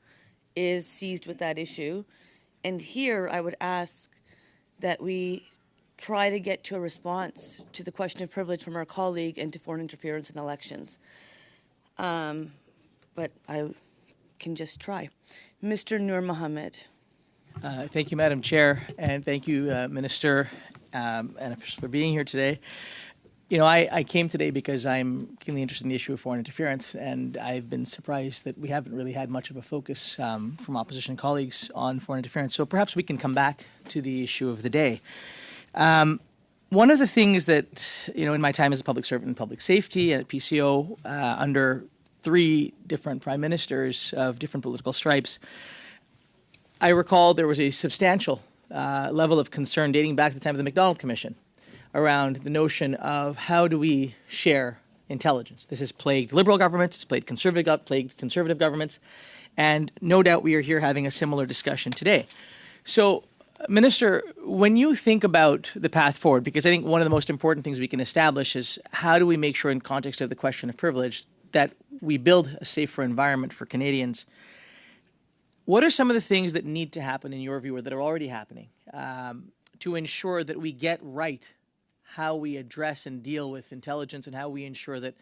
is seized with that issue. And here I would ask that we try to get to a response to the question of privilege from our colleague and to foreign interference in elections. But I can just try. Mr. Nur Mohammed. Thank you, Madam Chair, and thank you, Minister and officials for being here today. You know, I came today because I'm keenly interested in the issue of foreign interference, and I've been surprised that we haven't really had much of a focus from opposition colleagues on foreign interference. So perhaps we can come back to the issue of the day. One of the things that, you know, in my time as a public servant in public safety at PCO, under 3 different prime ministers of different political stripes, I recall there was a substantial level of concern dating back to the time of the MacDonald Commission around the notion of how do we share intelligence. This has plagued liberal governments, it's plagued conservative governments, and no doubt we are here having a similar discussion today. So, Minister, when you think about the path forward, because I think one of the most important things we can establish is how do we make sure in context of the question of privilege that we build a safer environment for Canadians. What are some of the things that need to happen in your view or that are already happening to ensure that we get right how we address and deal with intelligence and how we ensure that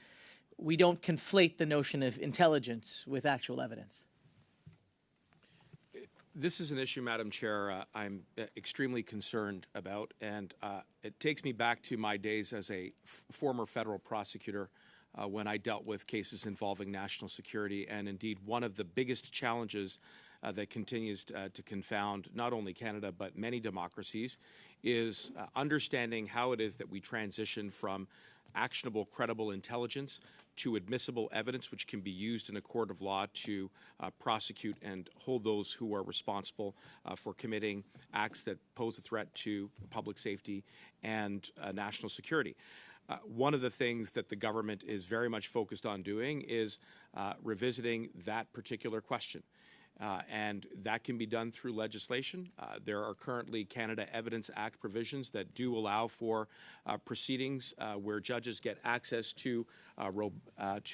we don't conflate the notion of intelligence with actual evidence? This is an issue, Madam Chair, I'm extremely concerned about, and it takes me back to my days as a former federal prosecutor when I dealt with cases involving national security. And indeed, one of the biggest challenges that continues to confound not only Canada but many democracies is understanding how it is that we transition from actionable, credible intelligence to admissible evidence which can be used in a court of law to prosecute and hold those who are responsible for committing acts that pose a threat to public safety and national security. One of the things that the government is very much focused on doing is revisiting that particular question. And that can be done through legislation. There are currently Canada Evidence Act provisions that do allow for proceedings where judges get access to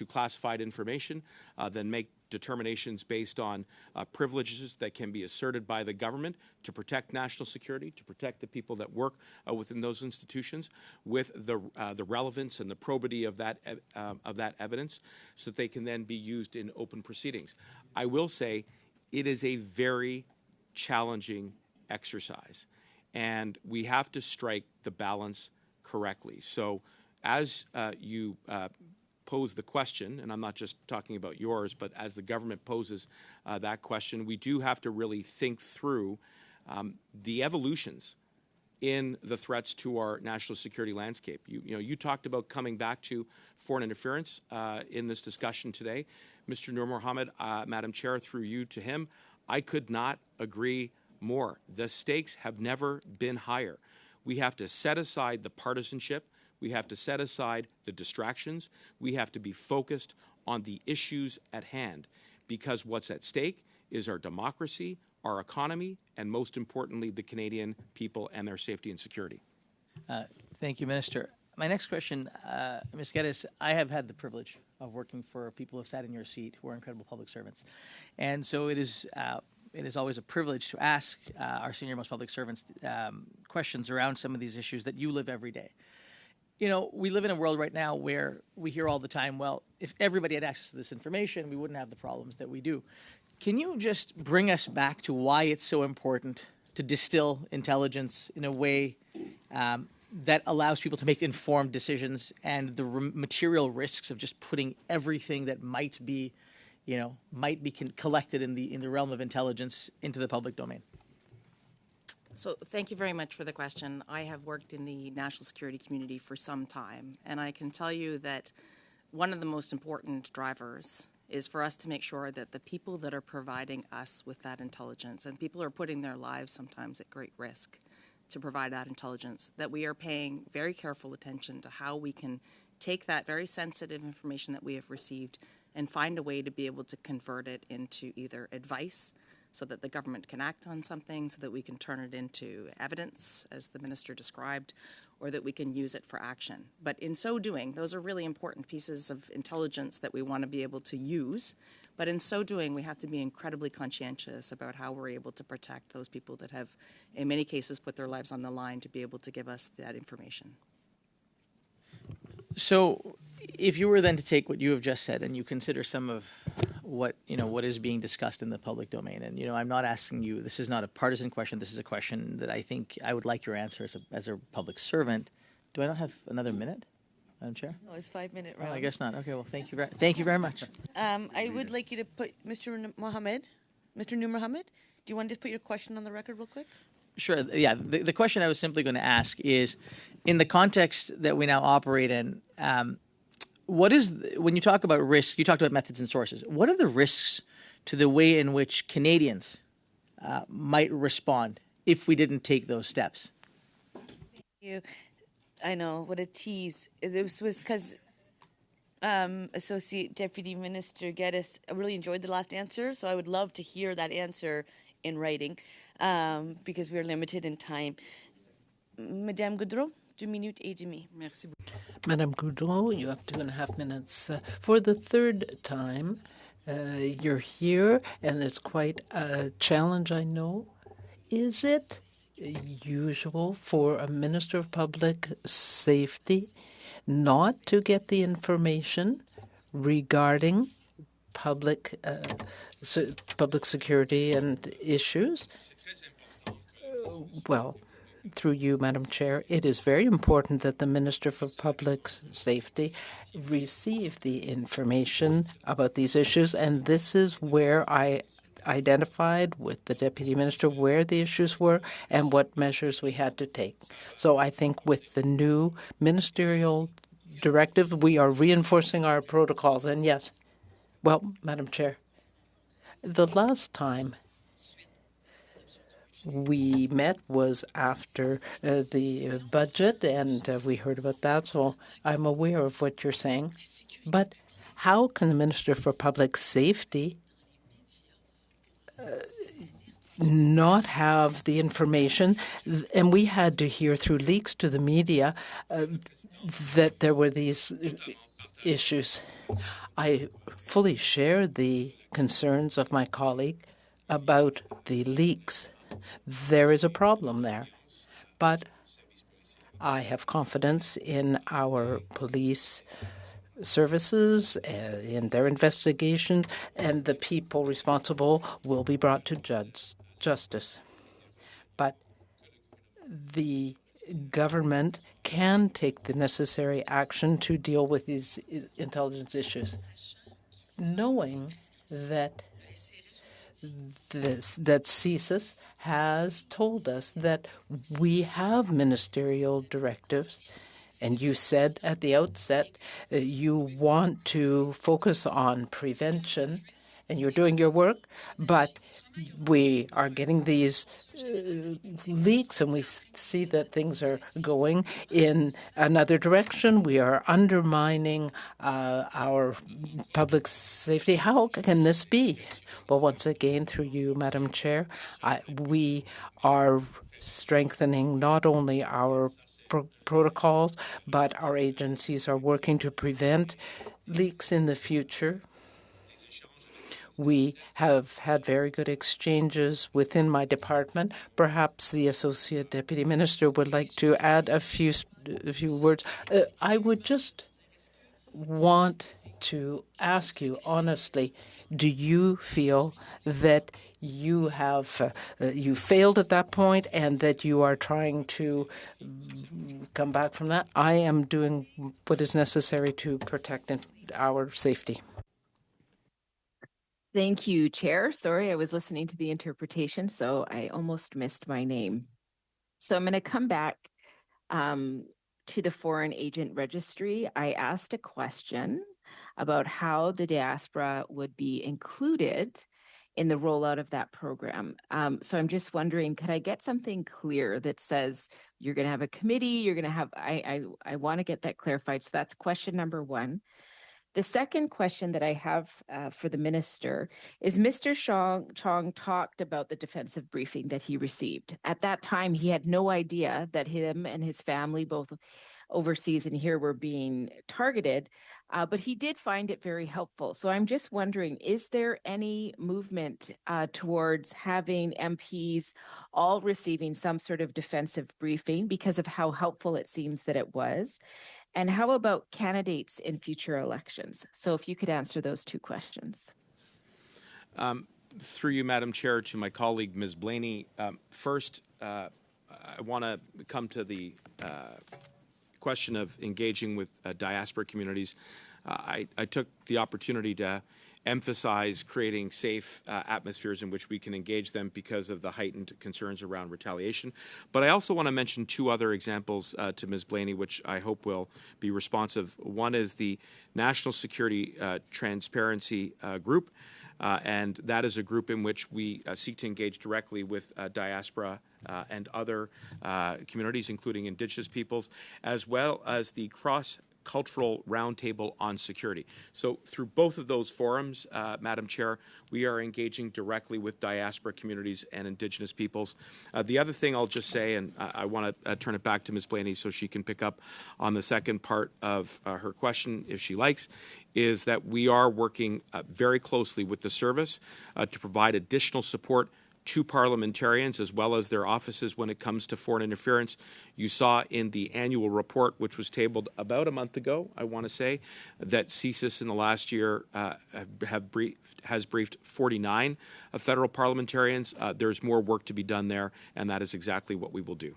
classified information, then make determinations based on privileges that can be asserted by the government to protect national security, to protect the people that work within those institutions, with the relevance and the probity of that evidence, so that they can then be used in open proceedings. I will say, it is a very challenging exercise, and we have to strike the balance correctly. So as you pose the question, and I'm not just talking about yours, but as the government poses that question, we do have to really think through the evolutions in the threats to our national security landscape. You talked about coming back to foreign interference in this discussion today. Mr. Nur Mohammed, Madam Chair, through you to him, I could not agree more. The stakes have never been higher. We have to set aside the partisanship. We have to set aside the distractions. We have to be focused on the issues at hand, because what's at stake is our democracy, our economy, and most importantly, the Canadian people and their safety and security. Thank you, Minister. My next question, Ms. Geddes, I have had the privilege of working for people who have sat in your seat who are incredible public servants. And so it is always a privilege to ask our senior-most public servants questions around some of these issues that you live every day. You know, we live in a world right now where we hear all the time, well, if everybody had access to this information, we wouldn't have the problems that we do. Can you just bring us back to why it's so important to distill intelligence in a way that allows people to make informed decisions, and the material risks of just putting everything that might be collected in the realm of intelligence into the public domain? So thank you very much for the question. I have worked in the national security community for some time, and I can tell you that one of the most important drivers is for us to make sure that the people that are providing us with that intelligence, and people are putting their lives sometimes at great risk to provide that intelligence, that we are paying very careful attention to how we can take that very sensitive information that we have received and find a way to be able to convert it into either advice so that the government can act on something, so that we can turn it into evidence, as the minister described, or that we can use it for action. But in so doing, those are really important pieces of intelligence that we want to be able to use. But in so doing, we have to be incredibly conscientious about how we're able to protect those people that have, in many cases, put their lives on the line to be able to give us that information. So if you were then to take what you have just said and you consider some of what is being discussed in the public domain, and I'm not asking you, this is not a partisan question, this is a question that I think I would like your answer as a public servant. Do I not have another minute, Madam Chair? No, it's 5-minute round. Oh, I guess not. Okay, well, thank you very much. I would like you to put Mr. Nur Mohammed, do you want to just put your question on the record real quick? Sure. Yeah. The question I was simply going to ask is, in the context that we now operate in, when you talk about risk, you talked about methods and sources. What are the risks to the way in which Canadians might respond if we didn't take those steps? Thank you. I know, what a tease. This was because Associate Deputy Minister Geddes. I really enjoyed the last answer, so I would love to hear that answer in writing because we are limited in time. Madame Goudreau, 2 minutes et demi. Madame Goudreau, you have 2.5 minutes. For the third time, you're here, and it's quite a challenge, I know. Is it usual for a Minister of Public Safety not to get the information regarding public security and issues? Well, through you, Madam Chair, it is very important that the Minister for Public Safety receive the information about these issues, and this is where I identified with the Deputy Minister where the issues were and what measures we had to take. So I think with the new ministerial directive, we are reinforcing our protocols. And yes, well, Madam Chair, the last time we met was after the budget, and we heard about that, so I'm aware of what you're saying. But how can the Minister for Public Safety not have the information? And we had to hear through leaks to the media that there were these issues. I fully share the concerns of my colleague about the leaks. There is a problem there. But I have confidence in our police services, in their investigations, and the people responsible will be brought to justice. But the government can take the necessary action to deal with these intelligence issues, knowing that that CSIS has told us that we have ministerial directives, and you said at the outset you want to focus on prevention, and you're doing your work, but we are getting these leaks, and we see that things are going in another direction. We are undermining our public safety. How can this be? Well, once again, through you, Madam Chair, we are strengthening not only our protocols, but our agencies are working to prevent leaks in the future. We have had very good exchanges within my department. Perhaps the Associate Deputy Minister would like to add a few words. I would just want to ask you honestly, do you feel that you have you failed at that point and that you are trying to come back from that? I am doing what is necessary to protect our safety. Thank you, Chair. Sorry, I was listening to the interpretation, so I almost missed my name. So I'm going to come back to the Foreign Agent Registry. I asked a question about how the diaspora would be included in the rollout of that program. So I'm just wondering, could I get something clear that says you're going to have a committee, you're going to have, I want to get that clarified. So that's question number one. The second question that I have for the minister is Mr. Chong talked about the defensive briefing that he received. At that time, he had no idea that him and his family, both overseas and here, were being targeted, but he did find it very helpful. So I'm just wondering, is there any movement towards having MPs all receiving some sort of defensive briefing because of how helpful it seems that it was? And how about candidates in future elections? So if you could answer those two questions. Through you, Madam Chair, to my colleague, Ms. Blaney. First, I want to come to the question of engaging with diaspora communities. I took the opportunity to emphasize creating safe atmospheres in which we can engage them because of the heightened concerns around retaliation. But I also want to mention two other examples to Ms. Blaney, which I hope will be responsive. One is the National Security Transparency Group, and that is a group in which we seek to engage directly with diaspora and other communities, including Indigenous peoples, as well as the Cultural Roundtable on Security. So through both of those forums, Madam Chair, we are engaging directly with diaspora communities and Indigenous peoples. The other thing I'll just say, and I want to turn it back to Ms. Blaney so she can pick up on the second part of her question if she likes, is that we are working very closely with the service to provide additional support to parliamentarians as well as their offices when it comes to foreign interference. You saw in the annual report, which was tabled about a month ago, I want to say, that CSIS in the last year has briefed 49 federal parliamentarians. There's more work to be done there, and that is exactly what we will do.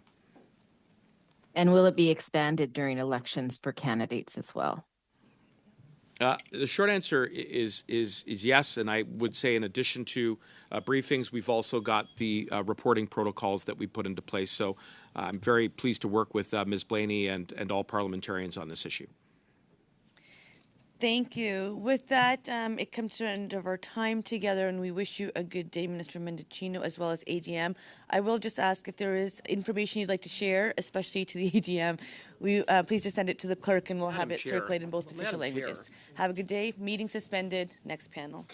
And will it be expanded during elections for candidates as well? The short answer is yes, and I would say in addition to briefings, we've also got the reporting protocols that we put into place. So I'm very pleased to work with Ms. Blaney and all parliamentarians on this issue. Thank you. With that, it comes to the end of our time together, and we wish you a good day, Minister Mendicino, as well as AGM. I will just ask if there is information you'd like to share, especially to the AGM. Please just send it to the clerk, and we'll have it circulated in both official languages. Have a good day. Meeting suspended. Next panel.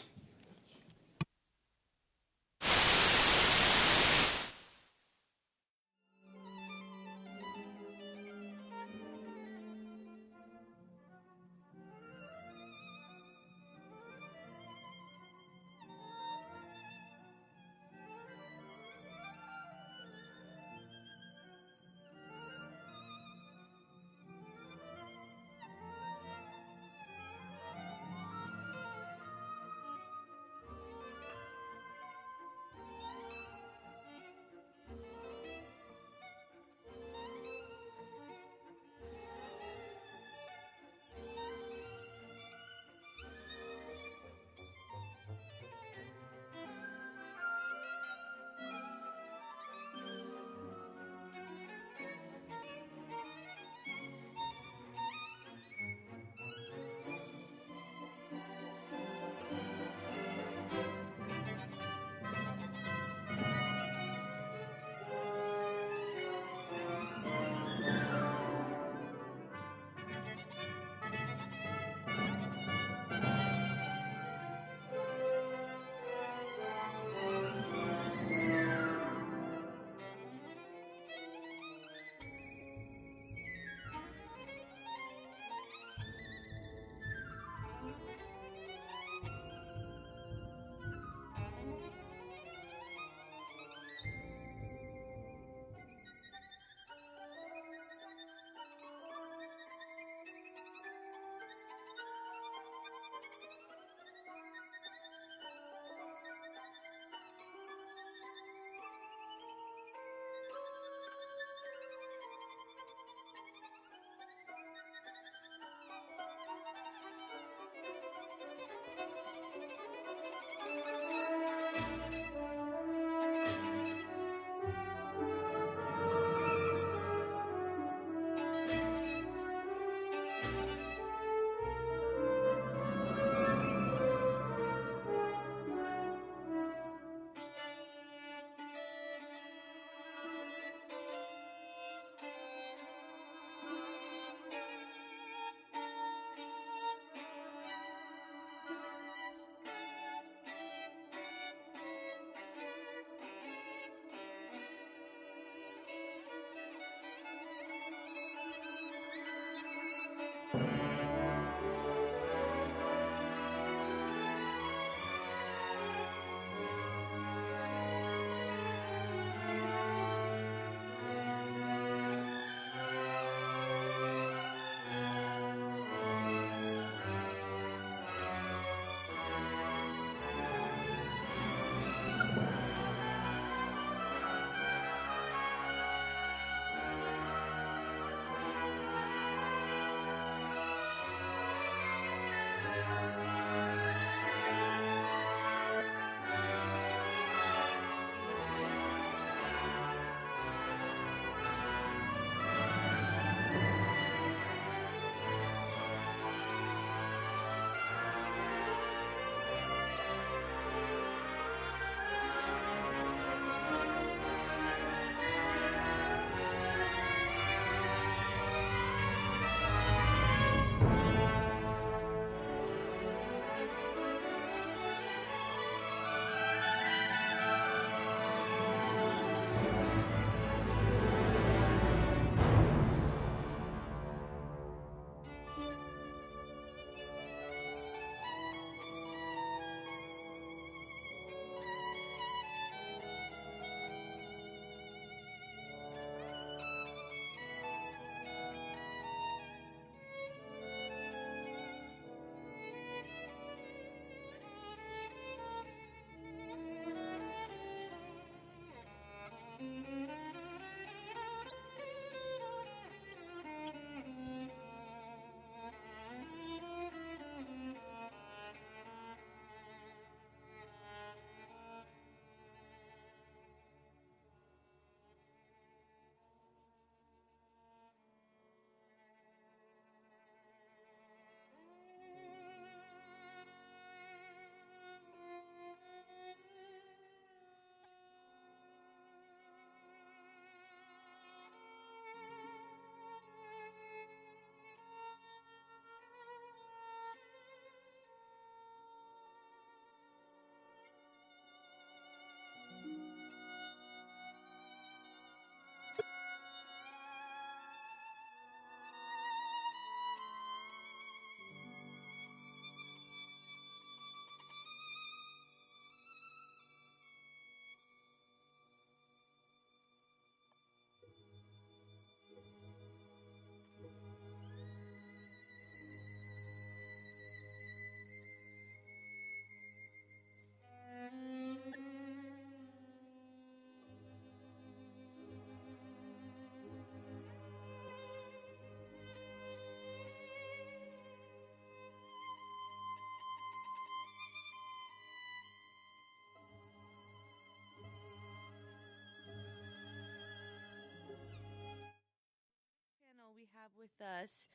have with us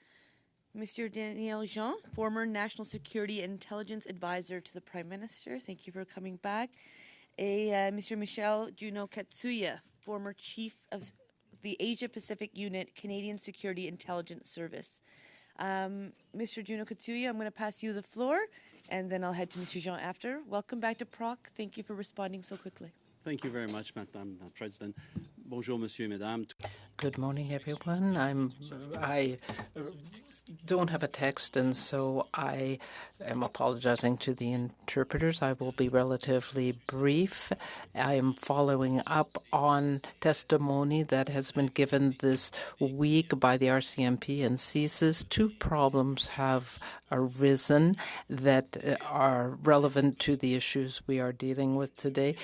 Mr. Daniel Jean, former National Security and Intelligence Advisor to the Prime Minister. Thank you for coming back. Mr. Michel Juno Katsuya, former Chief of the Asia Pacific Unit, Canadian Security Intelligence Service. Mr. Juno Katsuya, I'm going to pass you the floor, and then I'll head to Mr. Jean after. Welcome back to PROC. Thank you for responding so quickly. Thank you very much, Madam President. Bonjour, Monsieur et Madame. Good morning, everyone. I don't have a text, and so I am apologizing to the interpreters. I will be relatively brief. I am following up on testimony that has been given this week by the RCMP and CSIS. Two problems have arisen that are relevant to the issues we are dealing with today.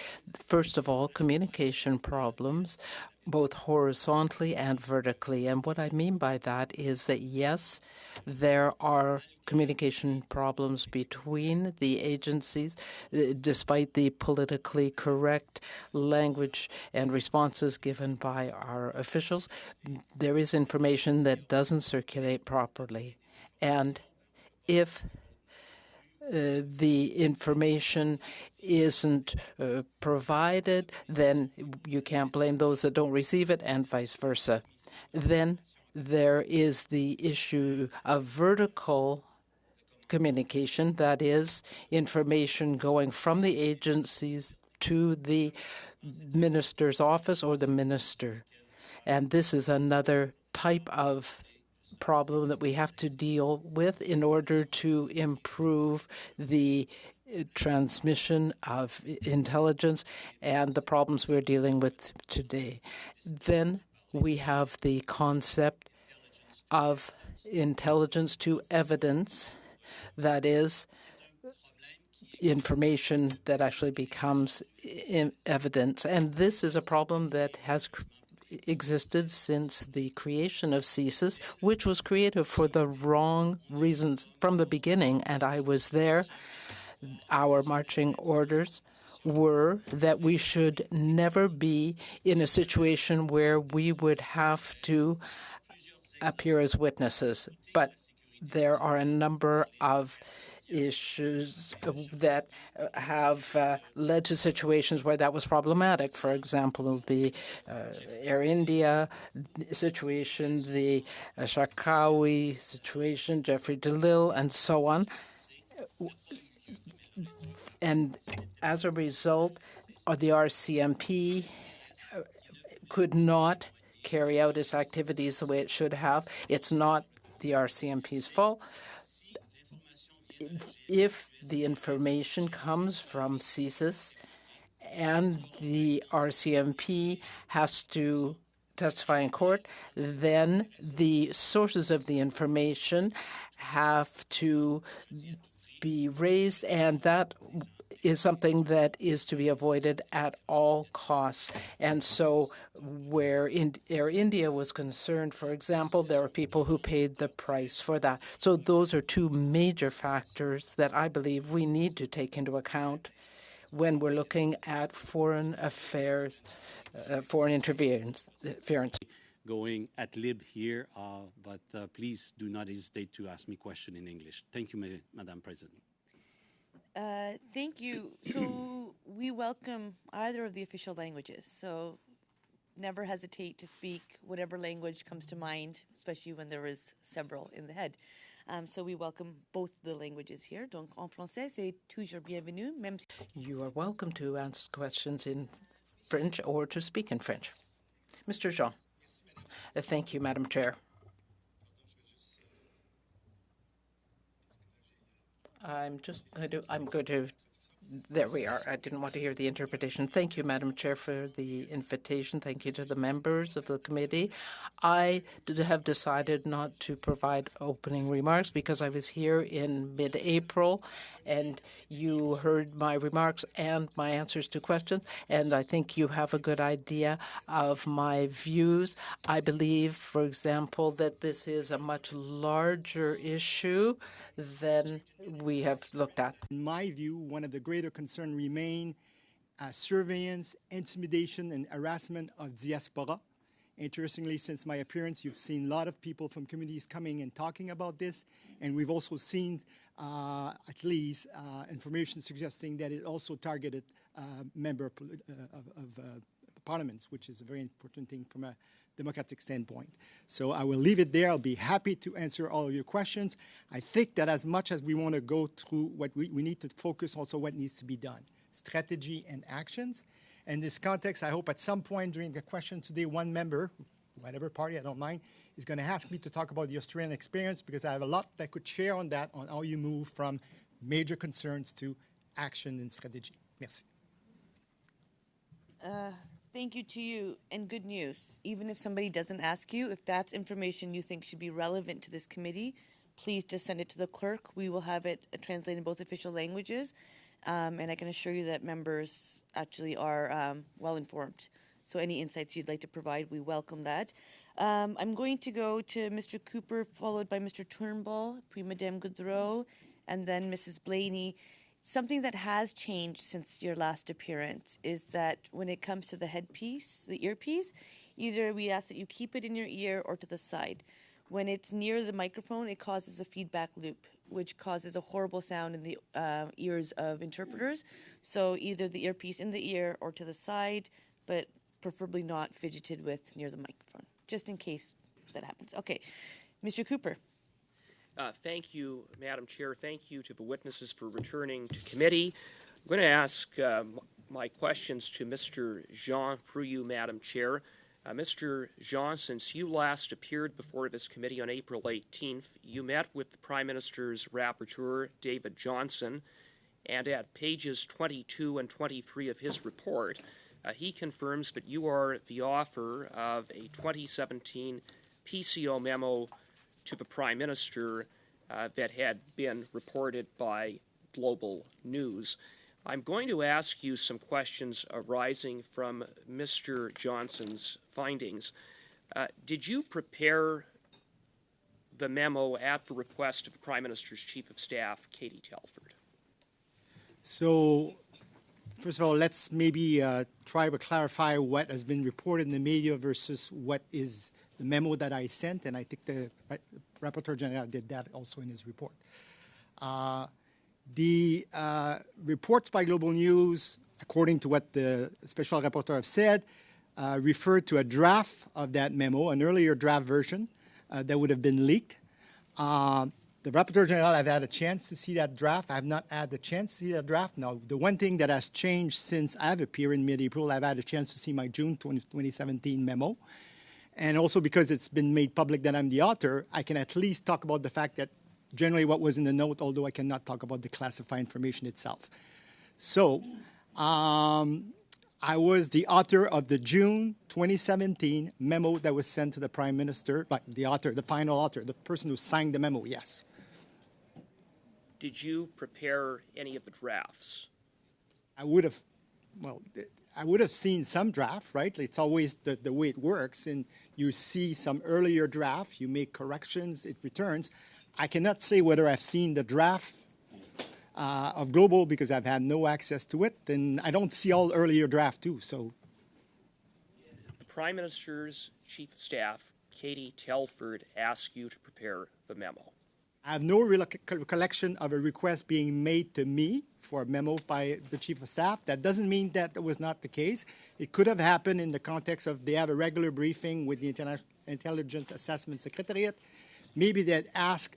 First of all, communication problems, both horizontally and vertically. And what I mean by that is that, yes, there are communication problems between the agencies, despite the politically correct language and responses given by our officials. There is information that doesn't circulate properly. And if the information isn't provided, then you can't blame those that don't receive it, and vice versa. Then there is the issue of vertical communication, that is, information going from the agencies to the minister's office or the minister. And this is another type of problem that we have to deal with in order to improve the transmission of intelligence and the problems we're dealing with today. Then we have the concept of intelligence to evidence, that is, information that actually becomes evidence. And this is a problem that has existed since the creation of CSIS, which was created for the wrong reasons from the beginning, and I was there. Our marching orders were that we should never be in a situation where we would have to appear as witnesses. But there are a number of issues that have led to situations where that was problematic. For example, the Air India situation, the Shakawi situation, Jeffrey DeLille, and so on. And as a result, the RCMP could not carry out its activities the way it should have. It's not the RCMP's fault. If the information comes from CSIS and the RCMP has to testify in court, then the sources of the information have to be raised, and that is something that is to be avoided at all costs. And so where Air India was concerned, for example, there were people who paid the price for that. So those are two major factors that I believe we need to take into account when we're looking at foreign affairs, foreign interference. Going ad lib here, but please do not hesitate to ask me questions in English. Thank you, Madam President. Thank you. So we welcome either of the official languages. So never hesitate to speak whatever language comes to mind, especially when there is several in the head. So we welcome both the languages here. Donc en français, c'est toujours bienvenu. Même si you are welcome to ask questions in French or to speak in French. Mr. Jean. Thank you, Madam Chair. I'm going to, there we are. I didn't want to hear the interpretation. Thank you, Madam Chair, for the invitation. Thank you to the members of the committee. I have decided not to provide opening remarks because I was here in mid-April, and you heard my remarks and my answers to questions, and I think you have a good idea of my views. I believe, for example, that this is a much larger issue than we have looked at. In my view, one of the greater concerns remain surveillance, intimidation, and harassment of diaspora. Interestingly, since my appearance, you've seen a lot of people from communities coming and talking about this, and we've also seen at least information suggesting that it also targeted member of parliaments, which is a very important thing from a democratic standpoint. So I will leave it there. I'll be happy to answer all of your questions. I think that as much as we want to go through what we need to focus also what needs to be done, strategy and actions. In this context, I hope at some point during the question today, one member, whatever party, I don't mind, is going to ask me to talk about the Australian experience because I have a lot that I could share on that, on how you move from major concerns to action and strategy. Merci. Thank you to you, and good news. Even if somebody doesn't ask you, if that's information you think should be relevant to this committee, please just send it to the clerk. We will have it translated in both official languages, and I can assure you that members actually are well informed. So any insights you'd like to provide, we welcome that. I'm going to go to Mr. Cooper, followed by Mr. Turnbull, puis Madame Goudreau, and then Mrs. Blaney. Something that has changed since your last appearance is that when it comes to the headpiece, the earpiece, either we ask that you keep it in your ear or to the side. When it's near the microphone, it causes a feedback loop, which causes a horrible sound in the ears of interpreters. So either the earpiece in the ear or to the side, but preferably not fidgeted with near the microphone, just in case that happens. Okay, Mr. Cooper. Thank you, Madam Chair. Thank you to the witnesses for returning to committee. I'm going to ask my questions to Mr. Jean through you, Madam Chair. Mr. Jean, since you last appeared before this committee on April 18th, you met with the Prime Minister's rapporteur, David Johnson, and at pages 22 and 23 of his report, he confirms that you are the author of a 2017 PCO memo to the Prime Minister that had been reported by Global News. I'm going to ask you some questions arising from Mr. Johnson's findings. Did you prepare the memo at the request of the Prime Minister's Chief of Staff, Katie Telford? So, first of all, let's maybe try to clarify what has been reported in the media versus what is the memo that I sent, and I think the Rapporteur General did that also in his report. The reports by Global News, according to what the Special Rapporteur have said, referred to a draft of that memo, an earlier draft version that would have been leaked. The Rapporteur General have had a chance to see that draft. I have not had the chance to see that draft. Now, the one thing that has changed since I've appeared in mid-April, I've had a chance to see my June 2017 memo. And also because it's been made public that I'm the author, I can at least talk about the fact that generally what was in the note, although I cannot talk about the classified information itself. So I was the author of the June 2017 memo that was sent to the Prime Minister, like the author, the final author, the person who signed the memo, yes. Did you prepare any of the drafts? I would have seen some draft, right? It's always the way it works. And you see some earlier draft, you make corrections, it returns. I cannot say whether I've seen the draft of Global because I've had no access to it. And I don't see all earlier draft too, so. The Prime Minister's Chief of Staff, Katie Telford, asked you to prepare the memo. I have no recollection of a request being made to me for a memo by the Chief of Staff. That doesn't mean that was not the case. It could have happened in the context of they have a regular briefing with the Intelligence Assessment Secretariat. Maybe they'd ask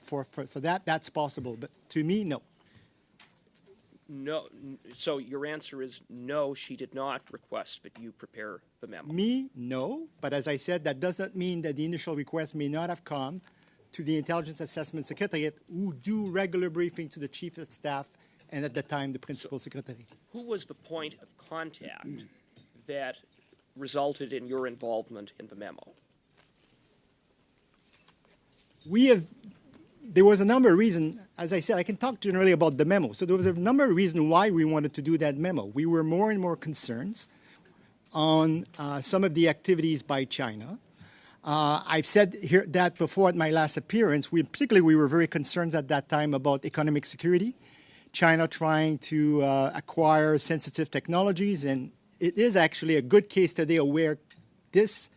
for that. That's possible. But to me, no. No. So your answer is no, she did not request that you prepare the memo. Me, no. But as I said, that does not mean that the initial request may not have come to the Intelligence Assessment Secretariat, who do regular briefing to the Chief of Staff and at the time the Principal Secretary. Who was the point of contact that resulted in your involvement in the memo? There was a number of reasons. As I said, I can talk generally about the memo. So there was a number of reasons why we wanted to do that memo. We were more and more concerned on some of the activities by China. I've said here that before at my last appearance. We were very concerned at that time about economic security, China trying to acquire sensitive technologies, and it is actually a good case today of where this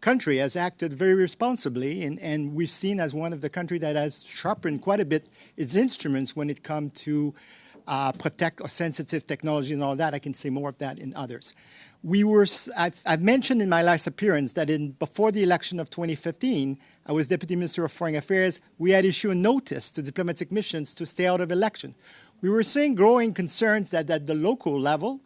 country has acted very responsibly, and we've seen as one of the countries that has sharpened quite a bit its instruments when it comes to protect sensitive technology and all that. I can say more of that in others. I've mentioned in my last appearance that before the election of 2015, I was Deputy Minister of Foreign Affairs. We had issued a notice to diplomatic missions to stay out of election. We were seeing growing concerns that at the local level,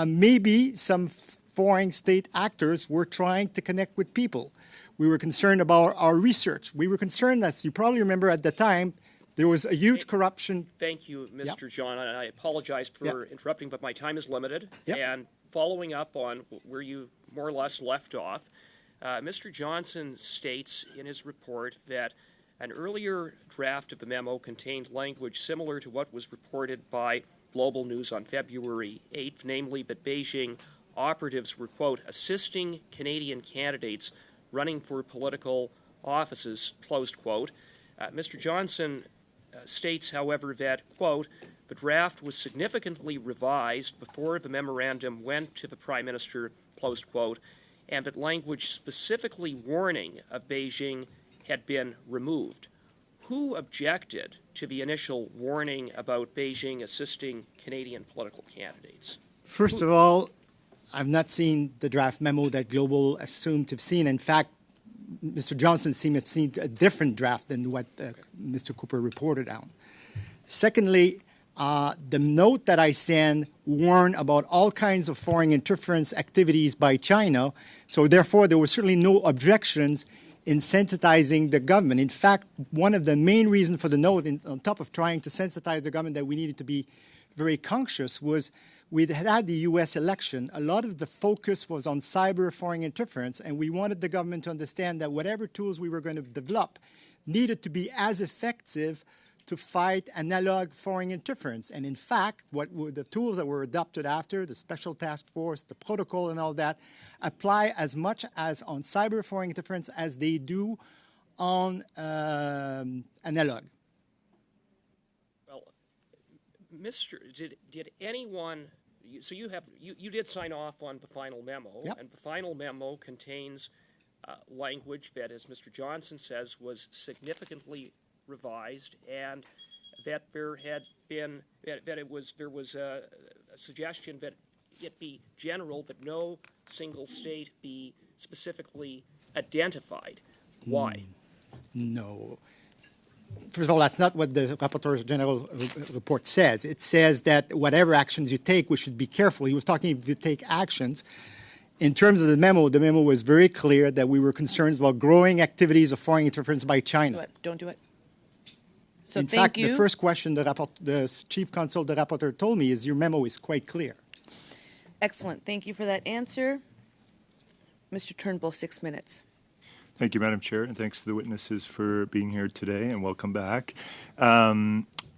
maybe some foreign state actors were trying to connect with people. We were concerned about our research. We were concerned, as you probably remember at the time, there was a huge corruption. Thank you, Mr. John. And I apologize for interrupting, but my time is limited. And following up on where you more or less left off, Mr. Johnson states in his report that an earlier draft of the memo contained language similar to what was reported by Global News on February 8th, namely that Beijing operatives were, quote, assisting Canadian candidates running for political offices, closed quote. Mr. Johnson states, however, that, quote, the draft was significantly revised before the memorandum went to the Prime Minister, closed quote, and that language specifically warning of Beijing had been removed. Who objected to the initial warning about Beijing assisting Canadian political candidates? First of all, I've not seen the draft memo that Global assumed to have seen. In fact, Mr. Johnson seemed to have seen a different draft than what Mr. Cooper reported on. Secondly, the note that I sent warned about all kinds of foreign interference activities by China, so therefore there were certainly no objections in sensitizing the government. In fact, one of the main reasons for the note, on top of trying to sensitize the government that we needed to be very conscious, was we had the U.S. election. A lot of the focus was on cyber foreign interference, and we wanted the government to understand that whatever tools we were going to develop needed to be as effective to fight analog foreign interference. And in fact, what were the tools that were adopted after, the special task force, the protocol and all that, apply as much as on cyber foreign interference as they do on analog. Well, did anyone, so you did sign off on the final memo, and the final memo contains language that, as Mr. Johnson says, was significantly revised, and that there had been there was a suggestion that it be general, that no single state be specifically identified. Why? No. First of all, that's not what the Rapporteur General report says. It says that whatever actions you take, we should be careful. He was talking if you take actions. In terms of the memo was very clear that we were concerned about growing activities of foreign interference by China. Don't do it. So in fact, the first question the chief counsel, the rapporteur, told me is your memo is quite clear. Excellent. Thank you for that answer. Mr. Turnbull, 6 minutes. Thank you, Madam Chair, and thanks to the witnesses for being here today, and welcome back.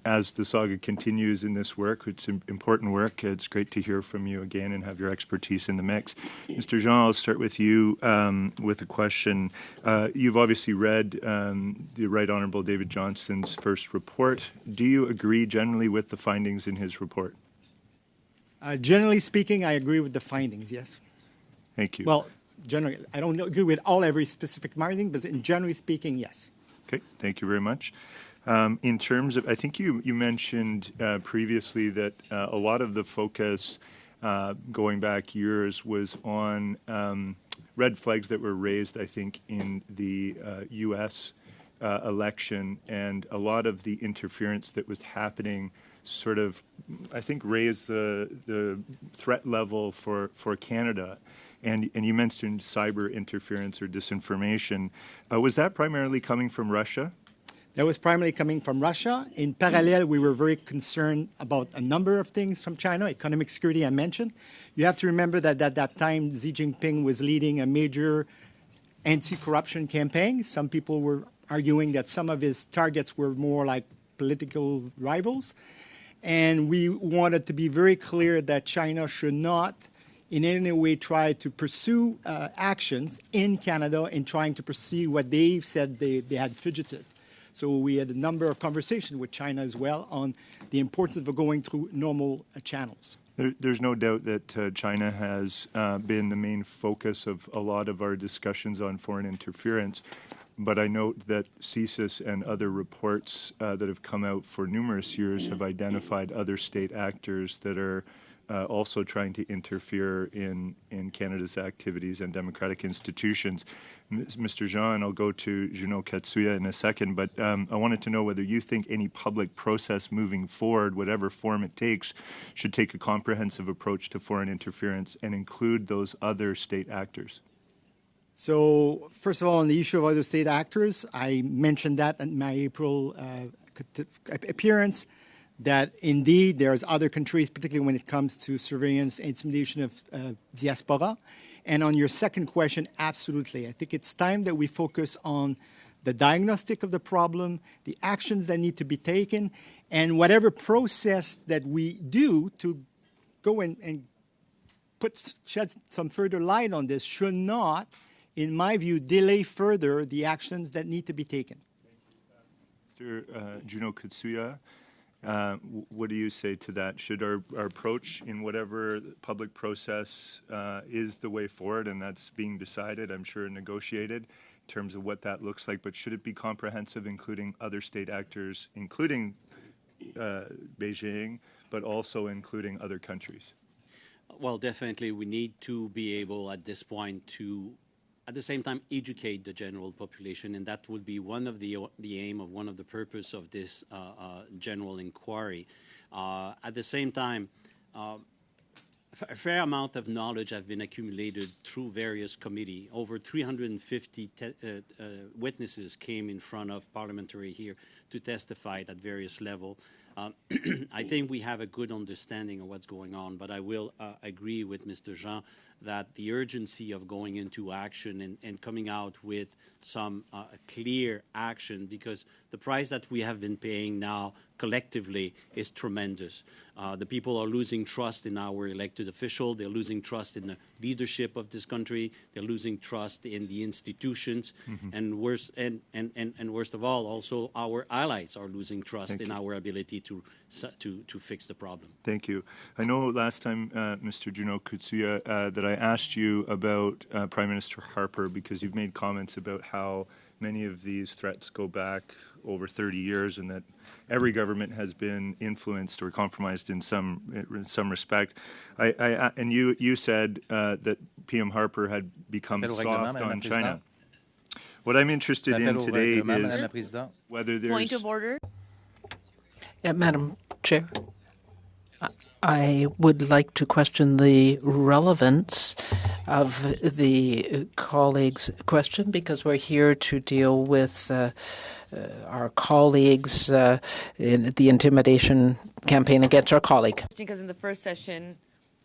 As the saga continues in this work, it's important work. It's great to hear from you again and have your expertise in the mix. Mr. Jean, I'll start with you with a question. You've obviously read the Right Honourable David Johnston's first report. Do you agree generally with the findings in his report? Generally speaking, I agree with the findings, yes. Thank you. Well, generally, I don't agree with every specific finding, but generally speaking, yes. Okay, thank you very much. In terms of, I think you mentioned previously that a lot of the focus going back years was on red flags that were raised, I think, in the U.S. Election, and a lot of the interference that was happening sort of, I think, raised the threat level for Canada. And you mentioned cyber interference or disinformation. Was that primarily coming from Russia? That was primarily coming from Russia. In parallel, we were very concerned about a number of things from China. Economic security, I mentioned. You have to remember that at that time, Xi Jinping was leading a major anti-corruption campaign. Some people were arguing that some of his targets were more like political rivals. And we wanted to be very clear that China should not in any way try to pursue actions in Canada in trying to pursue what they said they had fidgeted. So we had a number of conversations with China as well on the importance of going through normal channels. There's no doubt that China has been the main focus of a lot of our discussions on foreign interference. But I note that CSIS and other reports that have come out for numerous years have identified other state actors that are also trying to interfere in Canada's activities and democratic institutions. Mr. Jean, I'll go to Juno Katsuya in a second, but I wanted to know whether you think any public process moving forward, whatever form it takes, should take a comprehensive approach to foreign interference and include those other state actors. So, first of all, on the issue of other state actors, I mentioned that in my April appearance, that indeed there's other countries, particularly when it comes to surveillance and intimidation of diaspora. And on your second question, absolutely. I think it's time that we focus on the diagnostic of the problem, the actions that need to be taken, and whatever process that we do to go and shed some further light on this should not, in my view, delay further the actions that need to be taken. Mr. Juno Katsuya, what do you say to that? Should our approach in whatever public process is the way forward, and that's being decided, I'm sure, negotiated in terms of what that looks like, but should it be comprehensive, including other state actors, including Beijing, but also including other countries? Well, definitely we need to be able at this point to at the same time educate the general population, and that would be one of the aim of one of the purpose of this general inquiry. At the same time, a fair amount of knowledge have been accumulated through various committees. Over 350 witnesses came in front of parliamentary here to testify at various levels. I think we have a good understanding of what's going on, but I will agree with Mr. Jean that the urgency of going into action and coming out with some clear action, because the price that we have been paying now collectively is tremendous. The people are losing trust in our elected officials. They're losing trust in the leadership of this country. They're losing trust in the institutions. And worst of all, also our allies are losing trust in our ability to fix the problem. Thank you. I know last time, Mr. Juno Katsuya, that I asked you about Prime Minister Harper, because you've made comments about how many of these threats go back over 30 years and that every government has been influenced or compromised in some respect. And you said that PM Harper had become soft on China. What I'm interested in today is whether there's... Point of order. Yeah, Madam Chair. I would like to question the relevance of the colleague's question, because we're here to deal with our colleagues in the intimidation campaign against our colleague. Because in the first session,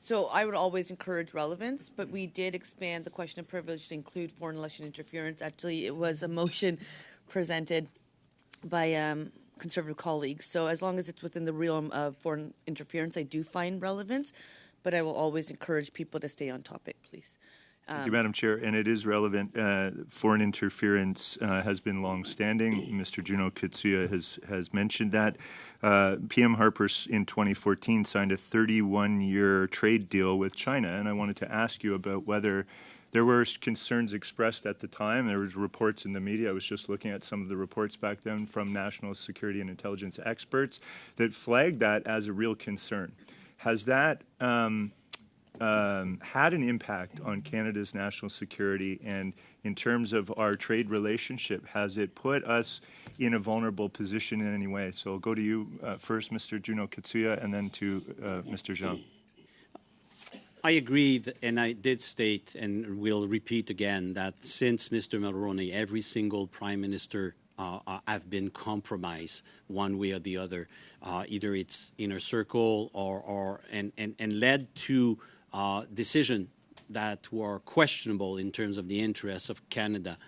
so I would always encourage relevance, but we did expand the question of privilege to include foreign election interference. Actually, it was a motion presented by Conservative colleagues. So as long as it's within the realm of foreign interference, I do find relevance, but I will always encourage people to stay on topic, please. Thank you, Madam Chair. And it is relevant. Foreign interference has been long-standing. Mr. Juno Katsuya has mentioned that. PM Harper in 2014 signed a 31-year trade deal with China, and I wanted to ask you about whether there were concerns expressed at the time. There was reports in the media. I was just looking at some of the reports back then from national security and intelligence experts that flagged that as a real concern. Has that had an impact on Canada's national security, and in terms of our trade relationship, has it put us in a vulnerable position in any way? So I'll go to you first, Mr. Juno Katsuya, and then to Mr. Jean. I agree, and I did state, and will repeat again, that since Mr. Mulroney, every single prime minister have been compromised one way or the other. Either it's inner circle and led to decisions that were questionable in terms of the interests of Canada.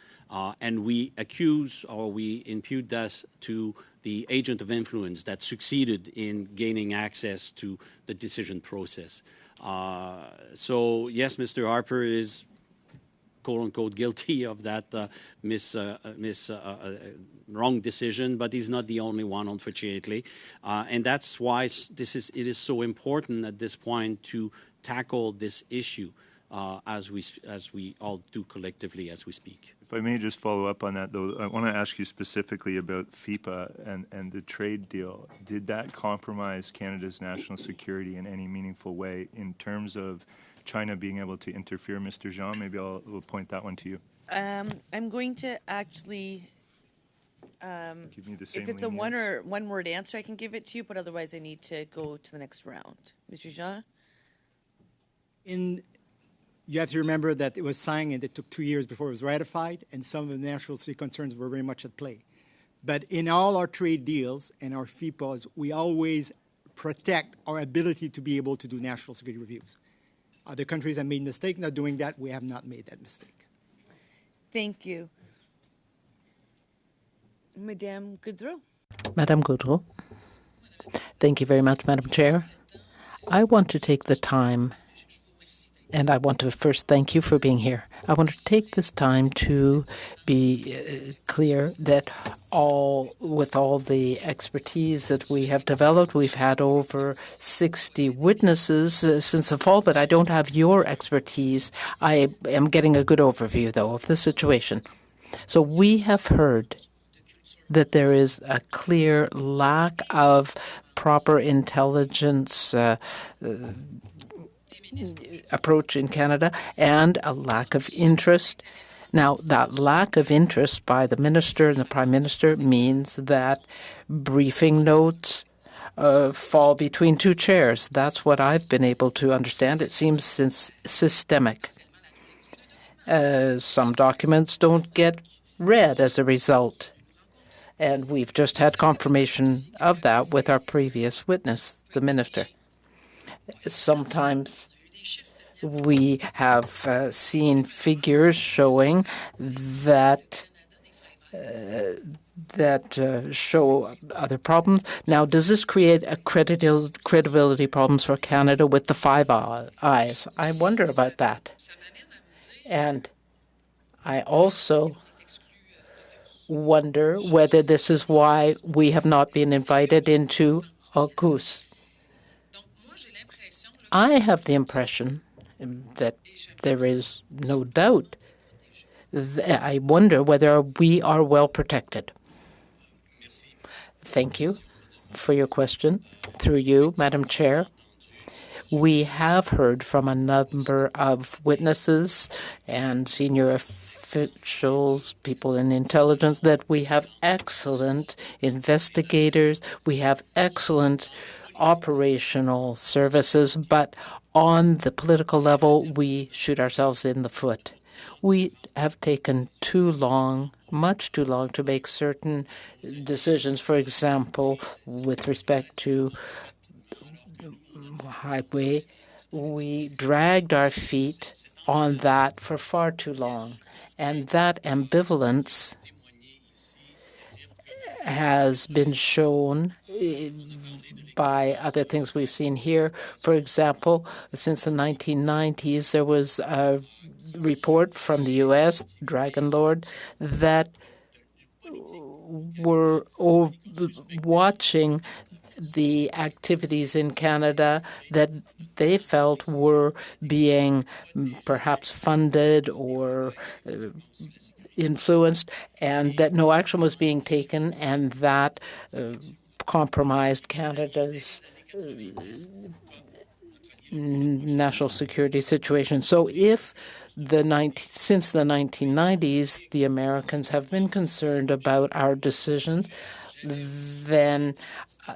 And we accuse or we impute that to the agent of influence that succeeded in gaining access to the decision process. So yes, Mr. Harper is quote-unquote guilty of that wrong decision, but he's not the only one, unfortunately. And that's why it is so important at this point to tackle this issue as we all do collectively as we speak. If I may just follow up on that, though, I want to ask you specifically about FIPA and the trade deal. Did that compromise Canada's national security in any meaningful way in terms of China being able to interfere? Mr. Jean, maybe we'll point that one to you. I'm going to actually, Give me the same if it's lenience. a one-word answer, I can give it to you, but otherwise I need to go to the next round. Mr. Jean? You have to remember that it was signed and it took 2 years before it was ratified, and some of the national security concerns were very much at play. But in all our trade deals and our FIPAs, we always protect our ability to be able to do national security reviews. Other countries have made mistakes not doing that. We have not made that mistake. Thank you. Madame Goudreau. Madame Goudreau. Thank you very much, Madam Chair. I want to take the time, and I want to first thank you for being here. I want to take this time to be clear that with all the expertise that we have developed, we've had over 60 witnesses since the fall, but I don't have your expertise. I am getting a good overview, though, of the situation. So we have heard that there is a clear lack of proper intelligence approach in Canada and a lack of interest. Now, that lack of interest by the minister and the prime minister means that briefing notes fall between two chairs. That's what I've been able to understand. It seems systemic. Some documents don't get read as a result. And we've just had confirmation of that with our previous witness, the minister. Sometimes we have seen figures showing that show other problems. Now, does this create a credibility problems for Canada with the Five Eyes? I wonder about that. And I also wonder whether this is why we have not been invited into AUKUS. I have the impression that there is no doubt. I wonder whether we are well protected. Thank you for your question. Through you, Madam Chair, we have heard from a number of witnesses and senior officials, people in intelligence, that we have excellent investigators, we have excellent operational services, but on the political level, we shoot ourselves in the foot. We have taken too long, much too long, to make certain decisions. For example, with respect to highway, we dragged our feet on that for far too long. And that ambivalence has been shown by other things we've seen here. For example, since the 1990s, there was a report from the U.S., Dragon Lord, that were watching the activities in Canada that they felt were being perhaps funded or influenced, and that no action was being taken, and that compromised Canada's national security situation. So if since the 1990s, the Americans have been concerned about our decisions, then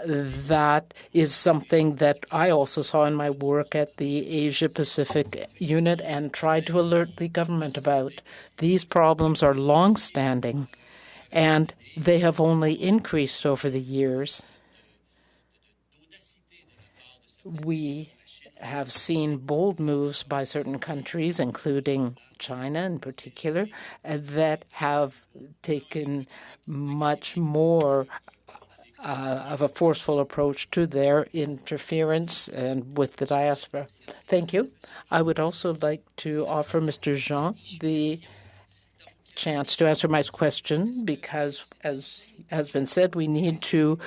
that is something that I also saw in my work at the Asia-Pacific unit and tried to alert the government about. These problems are long-standing, and they have only increased over the years. We have seen bold moves by certain countries, including China in particular, that have taken much more of a forceful approach to their interference and with the diaspora. Thank you. I would also like to offer Mr. Jean the chance to answer my question because, as has been said, we need to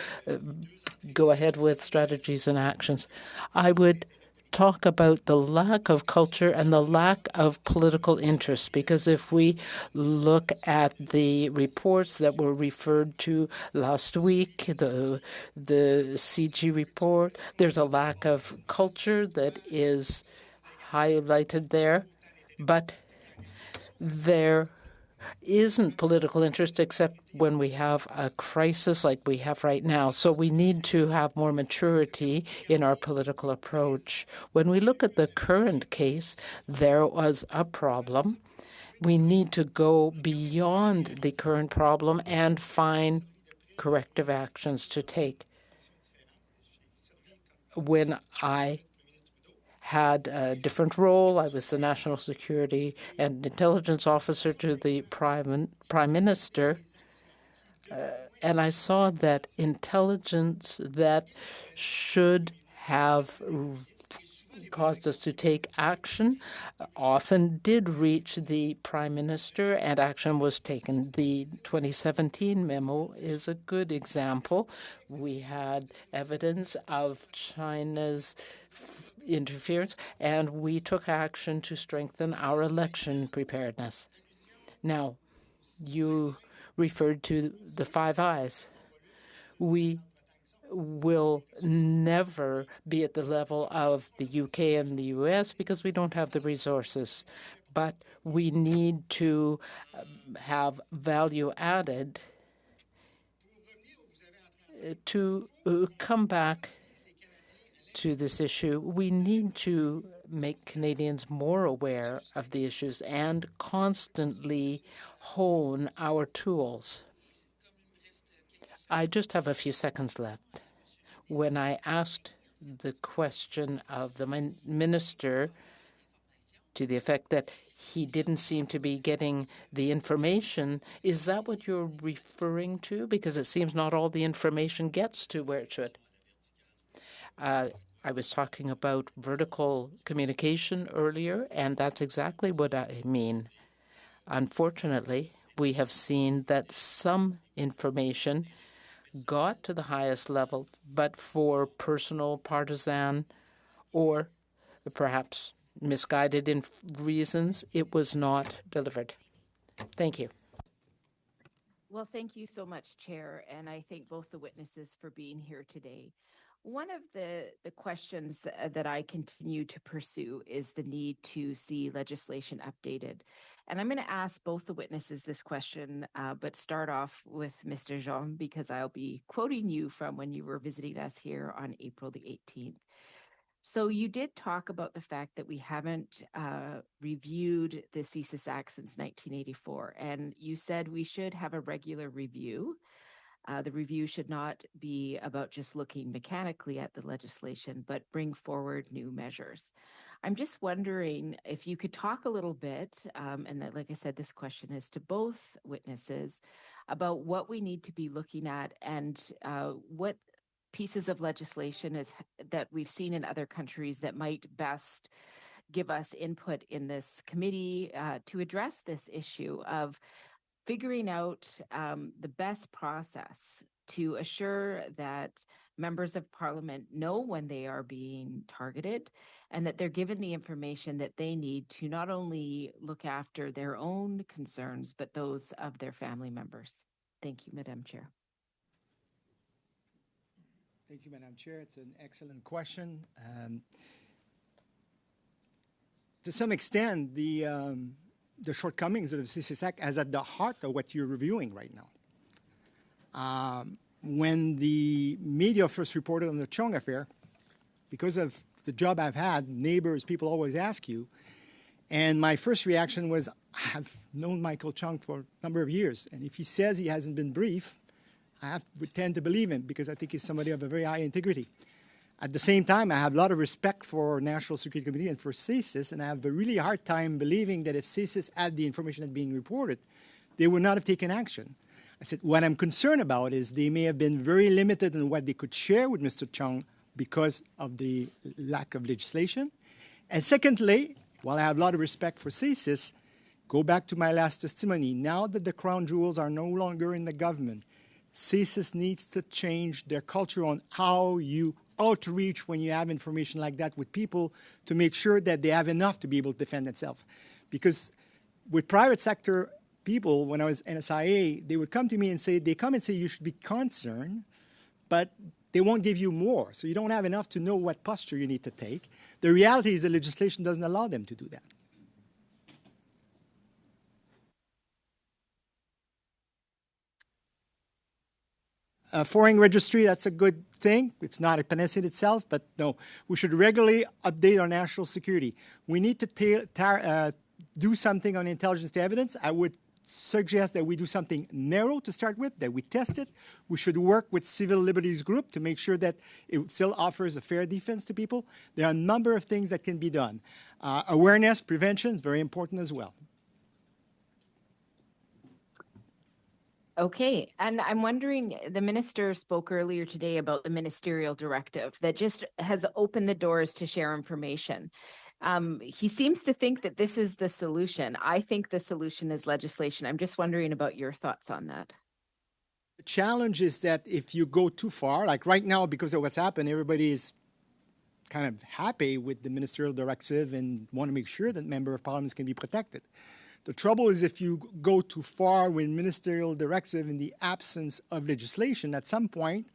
go ahead with strategies and actions. I would talk about the lack of culture and the lack of political interest, because if we look at the reports that were referred to last week, the CG report, there's a lack of culture that is highlighted there, but there isn't political interest except when we have a crisis like we have right now. So we need to have more maturity in our political approach. When we look at the current case, there was a problem. We need to go beyond the current problem and find corrective actions to take. When I had a different role. I was the National Security and Intelligence Officer to the Prime Minister, and I saw that intelligence that should have caused us to take action often did reach the Prime Minister, and action was taken. The 2017 memo is a good example. We had evidence of China's interference, and we took action to strengthen our election preparedness. Now, you referred to the Five Eyes. We will never be at the level of the UK and the US because we don't have the resources. But we need to have value added to come back to this issue. We need to make Canadians more aware of the issues and constantly hone our tools. I just have a few seconds left. When I asked the question of the minister to the effect that he didn't seem to be getting the information, is that what you're referring to? Because it seems not all the information gets to where it should. I was talking about vertical communication earlier, and that's exactly what I mean. Unfortunately, we have seen that some information got to the highest level, but for personal, partisan, or perhaps misguided reasons, it was not delivered. Thank you. Well, thank you so much, Chair, and I thank both the witnesses for being here today. One of the questions that I continue to pursue is the need to see legislation updated. And I'm going to ask both the witnesses this question, but start off with Mr. Jean, because I'll be quoting you from when you were visiting us here on April the 18th. So you did talk about the fact that we haven't reviewed the CSIS Act since 1984, and you said we should have a regular review. The review should not be about just looking mechanically at the legislation, but bring forward new measures. I'm just wondering if you could talk a little bit, and that, like I said, this question is to both witnesses, about what we need to be looking at and what pieces of legislation that we've seen in other countries that might best give us input in this committee to address this issue of figuring out the best process to assure that members of parliament know when they are being targeted and that they're given the information that they need to not only look after their own concerns, but those of their family members. Thank you, Madam Chair. Thank you, Madam Chair. It's an excellent question. To some extent, the shortcomings of the CSIS Act is at the heart of what you're reviewing right now. When the media first reported on the Chung affair, because of the job I've had, neighbors, people always ask you, and my first reaction was, I've known Michael Chung for a number of years, and if he says he hasn't been briefed, would tend to believe him because I think he's somebody of a very high integrity. At the same time, I have a lot of respect for National Security Committee and for CSIS, and I have a really hard time believing that if CSIS had the information that's being reported, they would not have taken action. I said, what I'm concerned about is they may have been very limited in what they could share with Mr. Chung because of the lack of legislation. And secondly, while I have a lot of respect for CSIS, go back to my last testimony. Now that the crown jewels are no longer in the government, CSIS needs to change their culture on how you outreach when you have information like that with people to make sure that they have enough to be able to defend themselves. Because with private sector people, when I was NSIA, they would come to me and say, you should be concerned, but they won't give you more. So you don't have enough to know what posture you need to take. The reality is the legislation doesn't allow them to do that. Foreign registry, that's a good thing. It's not a panacea itself, but no. We should regularly update our national security. We need to do something on intelligence to evidence. I would suggest that we do something narrow to start with, that we test it. We should work with civil liberties group to make sure that it still offers a fair defense to people. There are a number of things that can be done. Awareness, prevention is very important as well. Okay, and I'm wondering, the minister spoke earlier today about the ministerial directive that just has opened the doors to share information. He seems to think that this is the solution. I think the solution is legislation. I'm just wondering about your thoughts on that. The challenge is that if you go too far, like right now, because of what's happened, everybody is kind of happy with the ministerial directive and want to make sure that member of parliaments can be protected. The trouble is if you go too far with ministerial directive in the absence of legislation, at some point,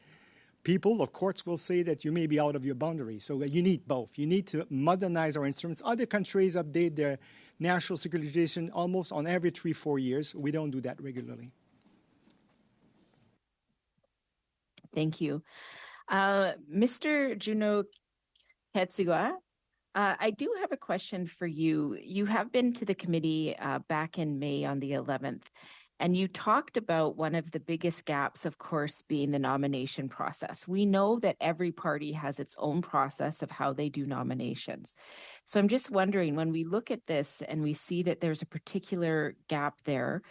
people or courts will say that you may be out of your boundary. So you need both. You need to modernize our instruments. Other countries update their national security legislation almost on every 3-4 years. We don't do that regularly. Thank you. Mr. Juno Ketsuga, I do have a question for you. You have been to the committee back in May on the 11th, and you talked about one of the biggest gaps, of course, being the nomination process. We know that every party has its own process of how they do nominations. So I'm just wondering, when we look at this and we see that there's a particular gap there,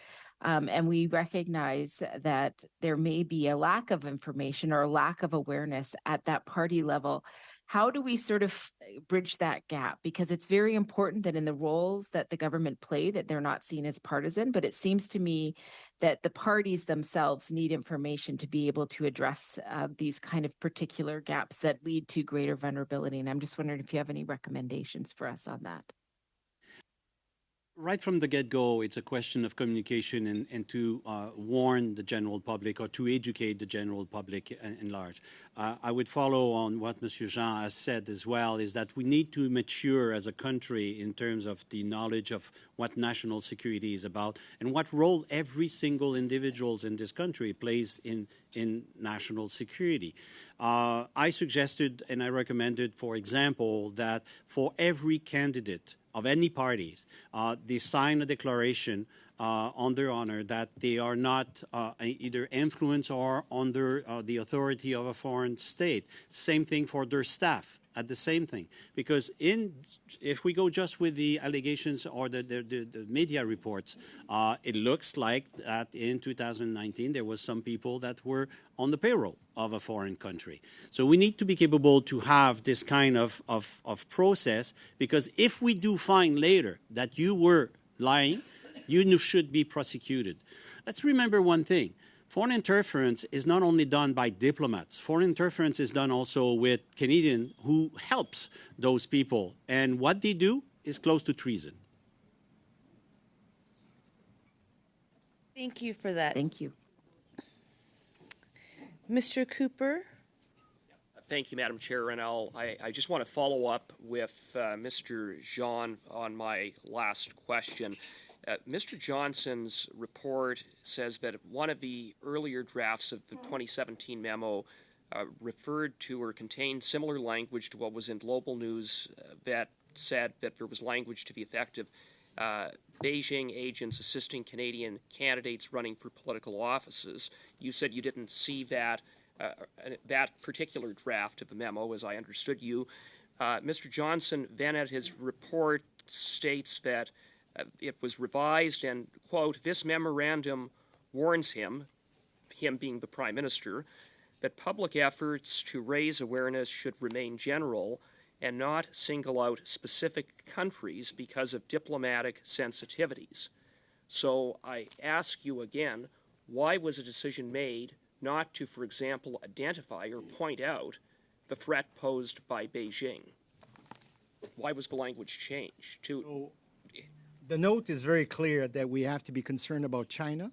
and we recognize that there may be a lack of information or a lack of awareness at that party level, how do we sort of bridge that gap? Because it's very important that in the roles that the government play, that they're not seen as partisan, but it seems to me that the parties themselves need information to be able to address these kind of particular gaps that lead to greater vulnerability. And I'm just wondering if you have any recommendations for us on that. Right from the get-go, it's a question of communication and to warn the general public or to educate the general public in large. I would follow on what Mr. Jean has said as well, is that we need to mature as a country in terms of the knowledge of what national security is about and what role every single individual in this country plays in national security. I suggested and I recommended, for example, that for every candidate of any parties, they sign a declaration on their honor that they are not either influenced or under the authority of a foreign state. Same thing for their staff. At the same thing, because if we go just with the allegations or the media reports, it looks like that in 2019 there was some people that were on the payroll of a foreign country. So we need to be capable to have this kind of process, because if we do find later that you were lying, you should be prosecuted. Let's remember one thing. Foreign interference is not only done by diplomats. Foreign interference is done also with Canadians who helps those people. And what they do is close to treason. Thank you for that. Thank you. Mr. Cooper? Thank you, Madam Chair. And I just want to follow up with Mr. Jean on my last question. Mr. Johnson's report says that one of the earlier drafts of the 2017 memo referred to or contained similar language to what was in Global News that said that there was language to the effect of Beijing agents assisting Canadian candidates running for political offices. You said you didn't see that particular draft of the memo, as I understood you. Mr. Johnson then at his report states that it was revised and, quote, this memorandum warns him, him being the Prime Minister, that public efforts to raise awareness should remain general and not single out specific countries because of diplomatic sensitivities. So I ask you again, why was a decision made not to, for example, identify or point out the threat posed by Beijing? Why was the language changed? The note is very clear that we have to be concerned about China,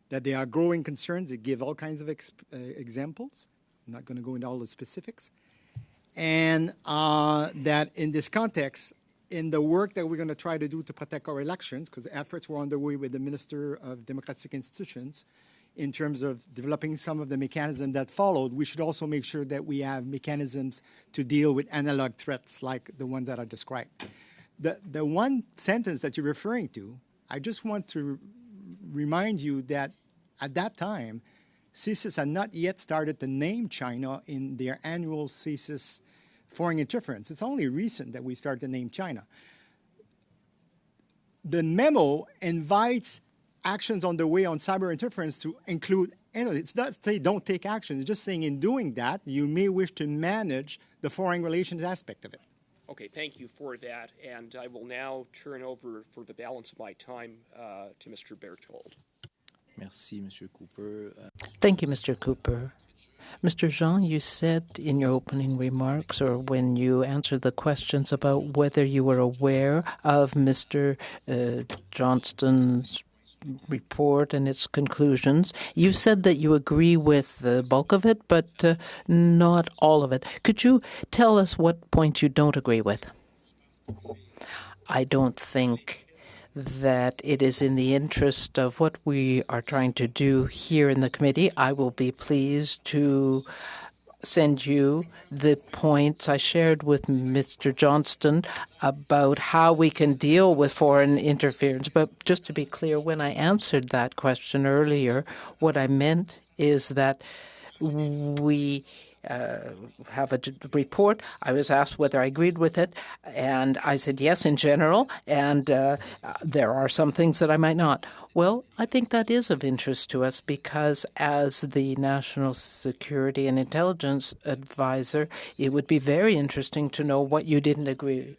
that there are growing concerns. It gives all kinds of examples. I'm not going to go into all the specifics. And that in this context, in the work that we're going to try to do to protect our elections, because efforts were underway with the Minister of Democratic Institutions in terms of developing some of the mechanisms that followed, we should also make sure that we have mechanisms to deal with analog threats like the ones that are described. The one sentence that you're referring to, I just want to remind you that at that time, CSIS had not yet started to name China in their annual CSIS foreign interference. It's only recent that we started to name China. The memo invites actions on the way on cyber interference to include, it's not saying don't take action, it's just saying in doing that, you may wish to manage the foreign relations aspect of it. Okay, thank you for that. And I will now turn over for the balance of my time to Mr. Berthold. Merci, Monsieur Cooper. Thank you, Mr. Cooper. Mr. Jean, you said in your opening remarks or when you answered the questions about whether you were aware of Mr. Johnston's report and its conclusions. You said that you agree with the bulk of it, but not all of it. Could you tell us what points you don't agree with? I don't think that it is in the interest of what we are trying to do here in the committee. I will be pleased to send you the points I shared with Mr. Johnston about how we can deal with foreign interference. But just to be clear, when I answered that question earlier, what I meant is that we have a report. I was asked whether I agreed with it, and I said yes in general, and there are some things that I might not. Well, I think that is of interest to us because as the National Security and Intelligence Advisor, it would be very interesting to know what you didn't agree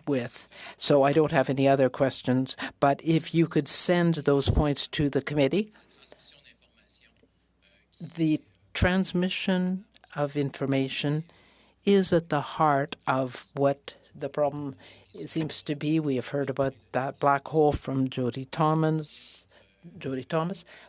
with. So I don't have any other questions, but if you could send those points to the committee. The transmission of information is at the heart of what the problem seems to be. We have heard about that black hole from Jody Thomas,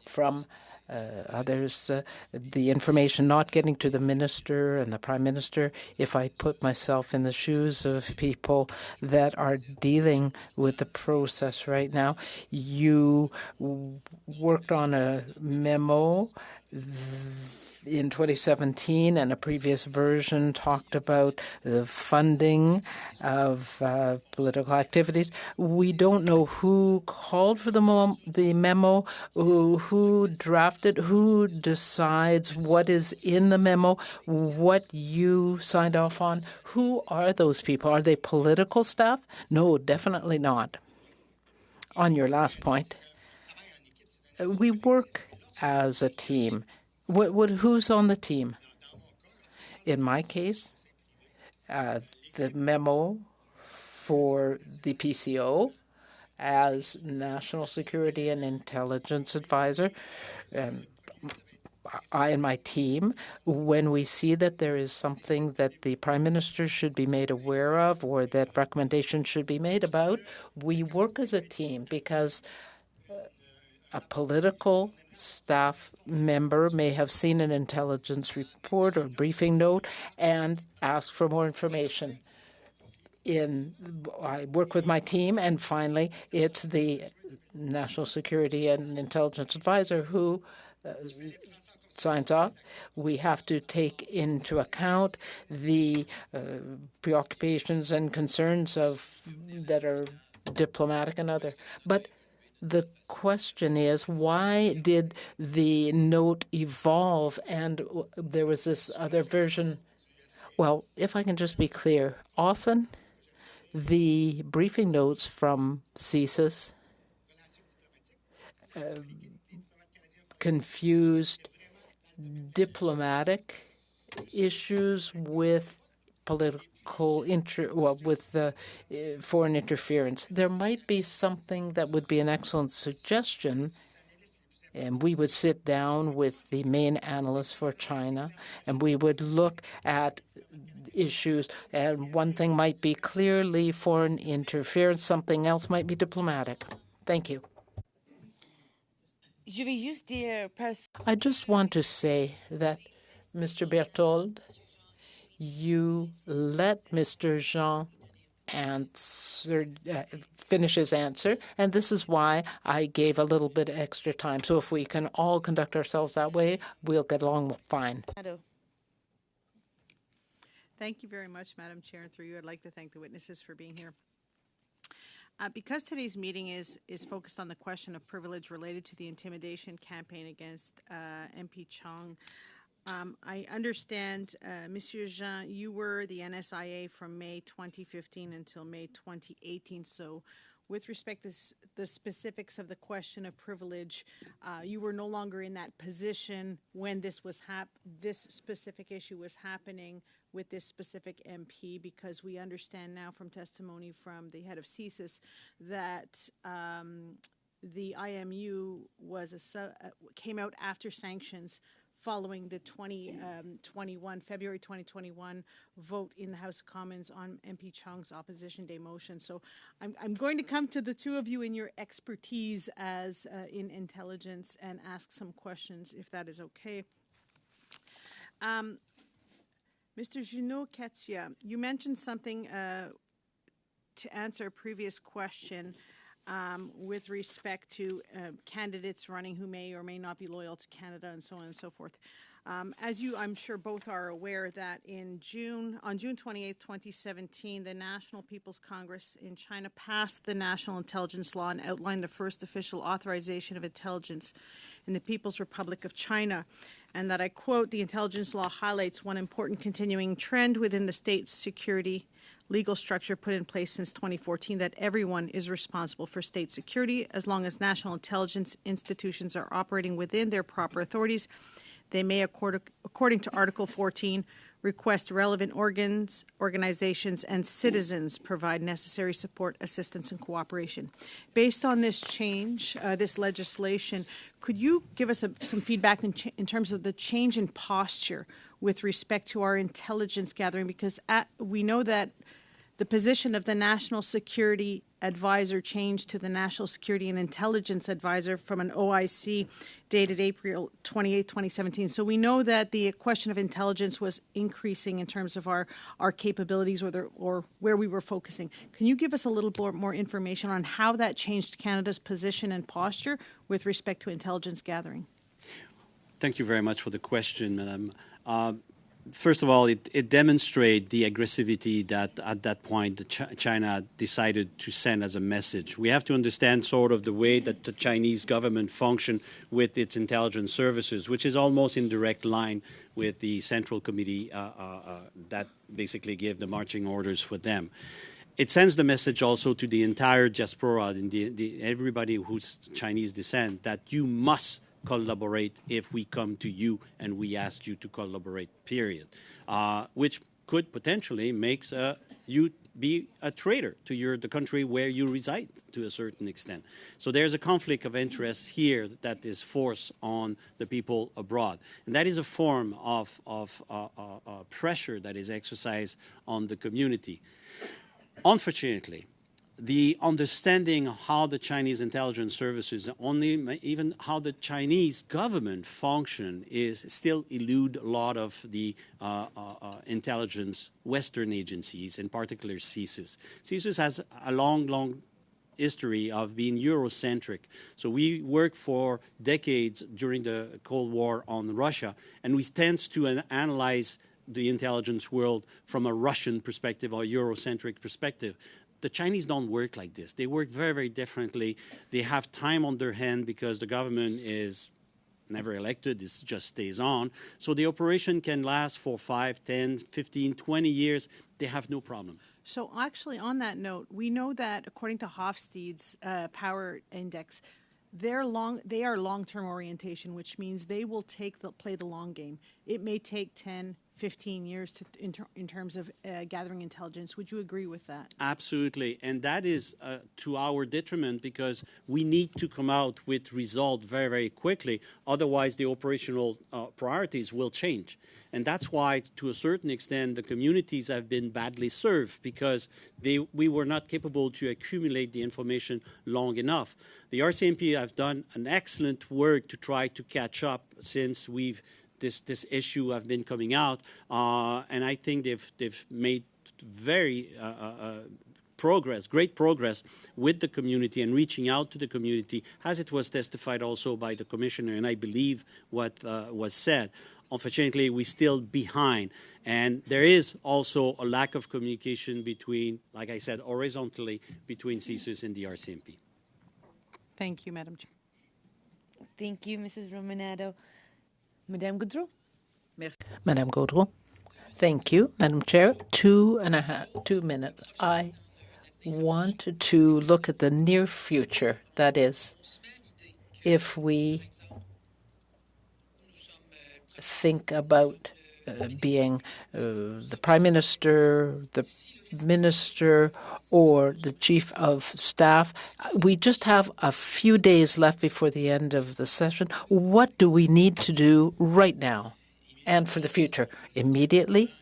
from others, the information not getting to the minister and the prime minister. If I put myself in the shoes of people that are dealing with the process right now, you worked on a memo in 2017, and a previous version talked about the funding of political activities. We don't know who called for the memo, who drafted, who decides what is in the memo, what you signed off on. Who are those people? Are they political staff? No, definitely not. On your last point, we work as a team. Who's on the team? In my case, the memo for the PCO as National Security and Intelligence Advisor, I and my team, when we see that there is something that the Prime Minister should be made aware of or that recommendations should be made about, we work as a team because a political staff member may have seen an intelligence report or briefing note and ask for more information. I work with my team, and finally, it's the National Security and Intelligence Advisor who signs off. We have to take into account the preoccupations and concerns that are diplomatic and other. But the question is, why did the note evolve and there was this other version? Well, if I can just be clear, often the briefing notes from CSIS confused diplomatic issues with foreign interference. There might be something that would be an excellent suggestion, and we would sit down with the main analyst for China, and we would look at issues, and one thing might be clearly foreign interference, something else might be diplomatic. Thank you. I just want to say that, Mr. Berthold, you let Mr. Jean finish his answer, and this is why I gave a little bit extra time. So if we can all conduct ourselves that way, we'll get along fine. Thank you very much, Madam Chair, and through you, I'd like to thank the witnesses for being here. Because today's meeting is focused on the question of privilege related to the intimidation campaign against MP Chong, I understand, Monsieur Jean, you were the NSIA from May 2015 until May 2018. So with respect to the specifics of the question of privilege, you were no longer in that position when this specific issue was happening with this specific MP, because we understand now from testimony from the head of CSIS that the IMU came out after sanctions following the February 2021 vote in the House of Commons on MP Chong's Opposition Day motion. So I'm going to come to the two of you in your expertise as in intelligence and ask some questions, if that is okay. Mr. Junot-Katia, you mentioned something to answer a previous question with respect to candidates running who may or may not be loyal to Canada and so on and so forth. As you, I'm sure, both are aware that on June 28, 2017, the National People's Congress in China passed the National Intelligence Law and outlined the first official authorization of intelligence in the People's Republic of China. And that I quote, "The intelligence law highlights one important continuing trend within the state's security legal structure put in place since 2014, that everyone is responsible for state security. As long as national intelligence institutions are operating within their proper authorities, they may, according to Article 14, request relevant organs, organizations, and citizens provide necessary support, assistance, and cooperation." Based on this change, this legislation, could you give us some feedback in terms of the change in posture with respect to our intelligence gathering? Because we know that the position of the National Security Advisor changed to the National Security and Intelligence Advisor from an OIC dated April 28, 2017. So we know that the question of intelligence was increasing in terms of our capabilities or where we were focusing. Can you give us a little more information on how that changed Canada's position and posture with respect to intelligence gathering? Thank you very much for the question, Madam. First of all, it demonstrates the aggressivity that at that point China decided to send as a message. We have to understand sort of the way that the Chinese government functions with its intelligence services, which is almost in direct line with the Central Committee that basically gave the marching orders for them. It sends the message also to the entire diaspora and everybody who's Chinese descent that you must collaborate if we come to you and we ask you to collaborate, period, which could potentially make you be a traitor to the country where you reside to a certain extent. So there's a conflict of interest here that is forced on the people abroad. And that is a form of pressure that is exercised on the community. Unfortunately, the understanding of how the Chinese intelligence services, even how the Chinese government function, is still elude a lot of the intelligence Western agencies, in particular CSIS. CSIS has a long history of being Eurocentric. So we worked for decades during the Cold War on Russia, and we tend to analyze the intelligence world from a Russian perspective or Eurocentric perspective. The Chinese don't work like this. They work very, very differently. They have time on their hand because the government is never elected. It just stays on. So the operation can last for 5, 10, 15, 20 years. They have no problem. So actually, on that note, we know that according to Hofstede's Power Index, they are long-term orientation, which means they will play the long game. It may take 10, 15 years in terms of gathering intelligence. Would you agree with that? Absolutely. And that is to our detriment because we need to come out with results very, very quickly. Otherwise, the operational priorities will change. And that's why, to a certain extent, the communities have been badly served because we were not capable to accumulate the information long enough. The RCMP have done an excellent work to try to catch up since this issue have been coming out, and I think they've made very great progress with the community and reaching out to the community, as it was testified also by the commissioner, and I believe what was said. Unfortunately, we're still behind, and there is also a lack of communication between, like I said, horizontally between CSIS and the RCMP. Thank you, Madam Chair. Thank you, Mrs. Romanado. Madame Goudreau. Madame Gaudreau. Thank you, Madam Chair. 2 minutes. I want to look at the near future. That is, if we think about being the Prime Minister, the Minister, or the Chief of Staff. We just have a few days left before the end of the session. What do we need to do right now and for the future? Immediately,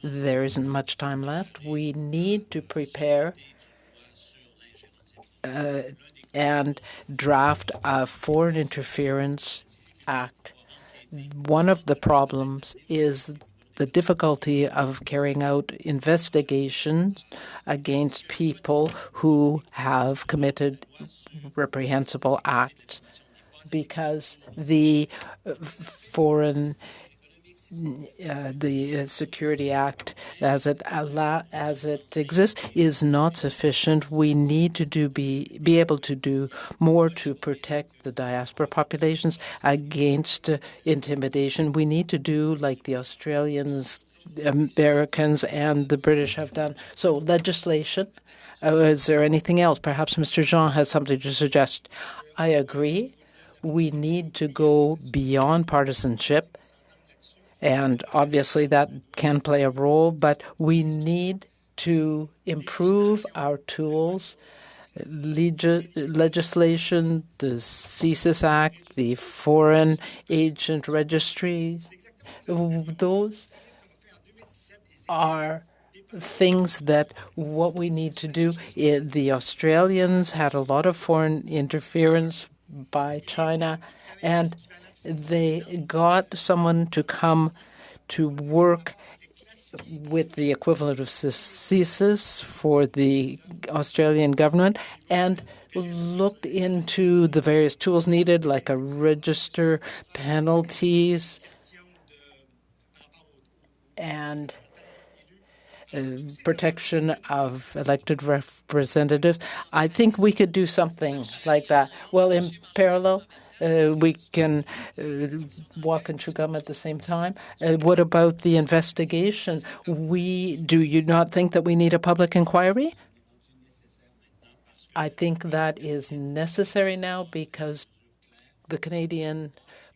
there isn't much time left. We need to prepare and draft a Foreign Interference Act. One of the problems is the difficulty of carrying out investigations against people who have committed reprehensible acts because the Security Act, as it exists, is not sufficient. We need to be able to do more to protect the diaspora populations against intimidation. We need to do like the Australians, Americans, and the British have done. So legislation. Is there anything else? Perhaps Mr. Jean has something to suggest. I agree. We need to go beyond partisanship. And obviously that can play a role, but we need to improve our tools, legislation, the CSIS Act, the Foreign Agent Registries. Those are things that what we need to do. The Australians had a lot of foreign interference by China, and they got someone to come to work with the equivalent of CSIS for the Australian government and looked into the various tools needed, like a register, penalties, and protection of elected representatives. I think we could do something like that. Well, in parallel, we can walk and chew gum at the same time. What about the investigation? Do you not think that we need a public inquiry? I think that is necessary now because the Canadian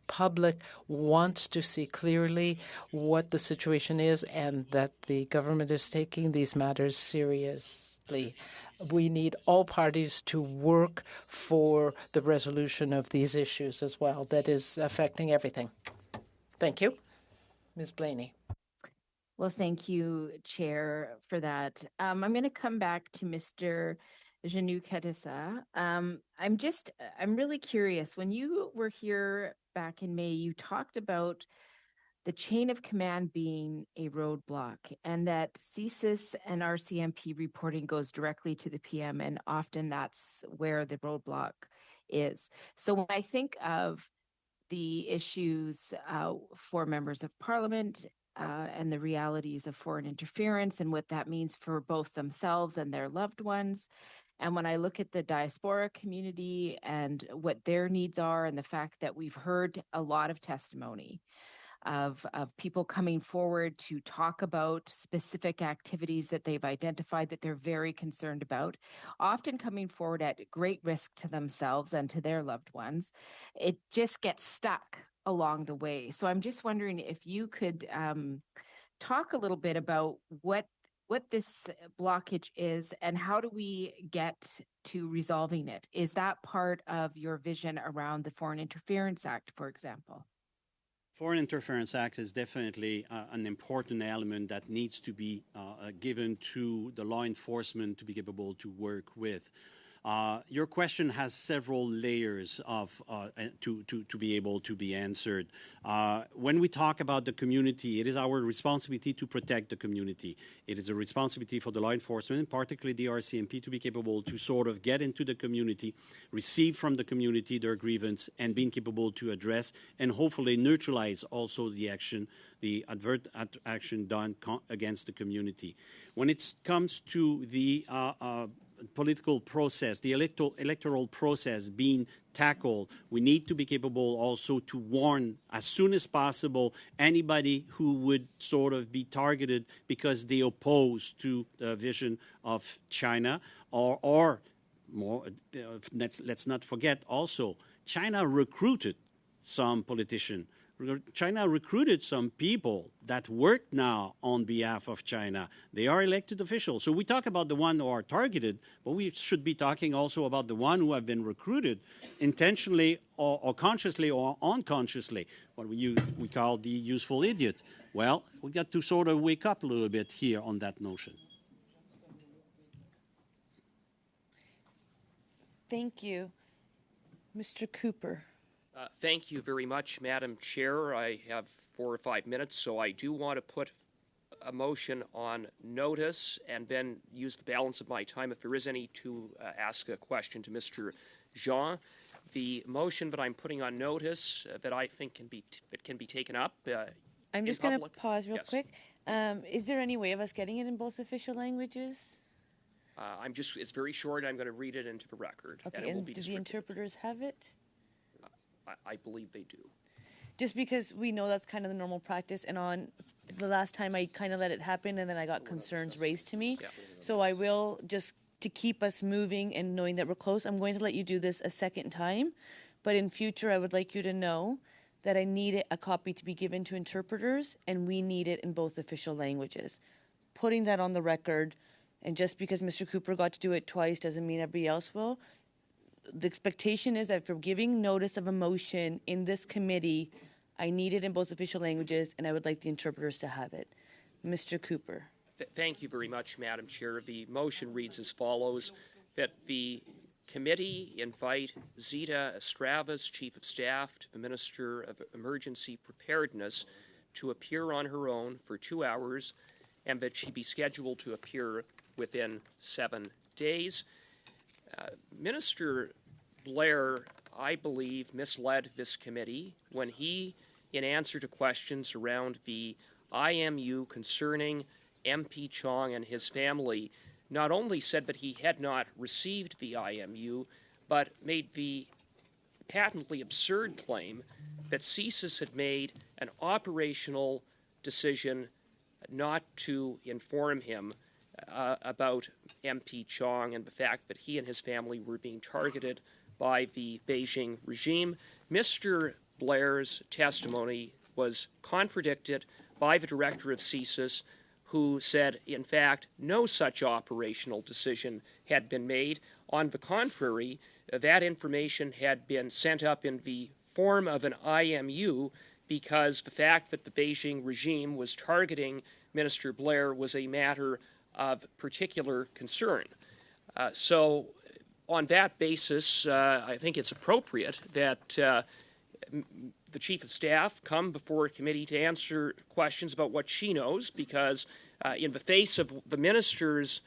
public wants to see clearly what the situation is and that the government is taking these matters seriously. We need all parties to work for the resolution of these issues as well. That is affecting everything. Thank you. Ms. Blaney. Well, thank you, Chair, for that. I'm going to come back to Mr. Janu-Katissa. I'm really curious. When you were here back in May, you talked about the chain of command being a roadblock and that CSIS and RCMP reporting goes directly to the PM, and often that's where the roadblock is. So when I think of the issues for members of parliament and the realities of foreign interference and what that means for both themselves and their loved ones, and when I look at the diaspora community and what their needs are and the fact that we've heard a lot of testimony, of people coming forward to talk about specific activities that they've identified that they're very concerned about, often coming forward at great risk to themselves and to their loved ones. It just gets stuck along the way. So I'm just wondering if you could talk a little bit about what this blockage is and how do we get to resolving it? Is that part of your vision around the Foreign Interference Act, for example? Foreign Interference Act is definitely an important element that needs to be given to the law enforcement to be capable to work with. Your question has several layers to be able to be answered. When we talk about the community, it is our responsibility to protect the community. It is a responsibility for the law enforcement, particularly the RCMP, to be capable to sort of get into the community, receive from the community their grievance, and being capable to address and hopefully neutralize also the action, the adverse action done against the community. When it comes to the political process, the electoral process being tackled, we need to be capable also to warn as soon as possible anybody who would sort of be targeted because they oppose to the vision of China, or more, let's not forget also, China recruited some politicians. China recruited some people that work now on behalf of China. They are elected officials. So we talk about the one who are targeted, but we should be talking also about the one who have been recruited intentionally or consciously or unconsciously, what we call the useful idiot. Well, we got to sort of wake up a little bit here on that notion. Thank you. Mr. Cooper. Thank you very much, Madam Chair. I have 4 or 5 minutes, so I do want to put a motion on notice and then use the balance of my time, if there is any, to ask a question to Mr. Jean. The motion that I'm putting on notice that I think can be taken up. I'm just going to pause real quick. Is there any way of us getting it in both official languages? It's very short. I'm going to read it into the record. Okay, and do the interpreters have it? I believe they do. Just because we know that's kind of the normal practice, and on the last time I kind of let it happen, and then I got concerns raised to me. Yeah. So I will, just to keep us moving and knowing that we're close, I'm going to let you do this a second time. But in future, I would like you to know that I need a copy to be given to interpreters, and we need it in both official languages. Putting that on the record, and just because Mr. Cooper got to do it twice doesn't mean everybody else will. The expectation is that for giving notice of a motion in this committee, I need it in both official languages, and I would like the interpreters to have it. Mr. Cooper. Thank you very much, Madam Chair. The motion reads as follows, that the committee invite Zita Estravas, Chief of Staff to the Minister of Emergency Preparedness, to appear on her own for 2 hours, and that she be scheduled to appear within 7 days. Minister Blair, I believe, misled this committee when he, in answer to questions around the IMU concerning MP Chong and his family, not only said that he had not received the IMU, but made the patently absurd claim that CSIS had made an operational decision not to inform him about MP Chong and the fact that he and his family were being targeted by the Beijing regime. Mr. Blair's testimony was contradicted by the director of CSIS, who said, in fact, no such operational decision had been made. On the contrary, that information had been sent up in the form of an IMU because the fact that the Beijing regime was targeting Minister Blair was a matter of particular concern. So on that basis, I think it's appropriate that the Chief of Staff come before a committee to answer questions about what she knows, because in the face of the minister's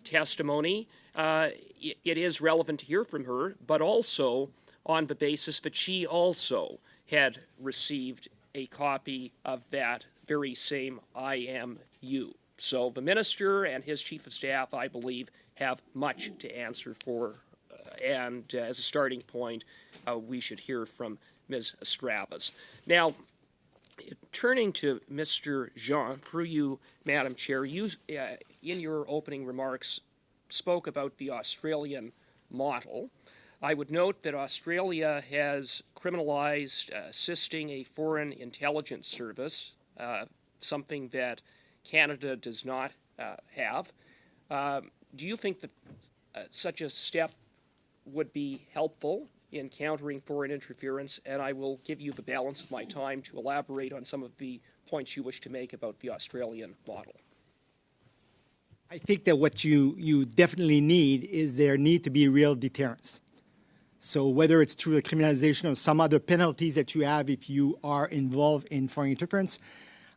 testimony, it is relevant to hear from her, but also on the basis that she also had received a copy of that very same IMU. So the minister and his chief of staff, I believe, have much to answer for, and as a starting point, we should hear from Ms. Estravas. Now, Turning to Mr. Jean, through you, Madam Chair, you, in your opening remarks, spoke about the Australian model. I would note that Australia has criminalized assisting a foreign intelligence service, something that Canada does not have. Do you think that such a step would be helpful in countering foreign interference? And I will give you the balance of my time to elaborate on some of the points you wish to make about the Australian model. I think that what you definitely need is there need to be real deterrence. So whether it's through the criminalization of some other penalties that you have if you are involved in foreign interference,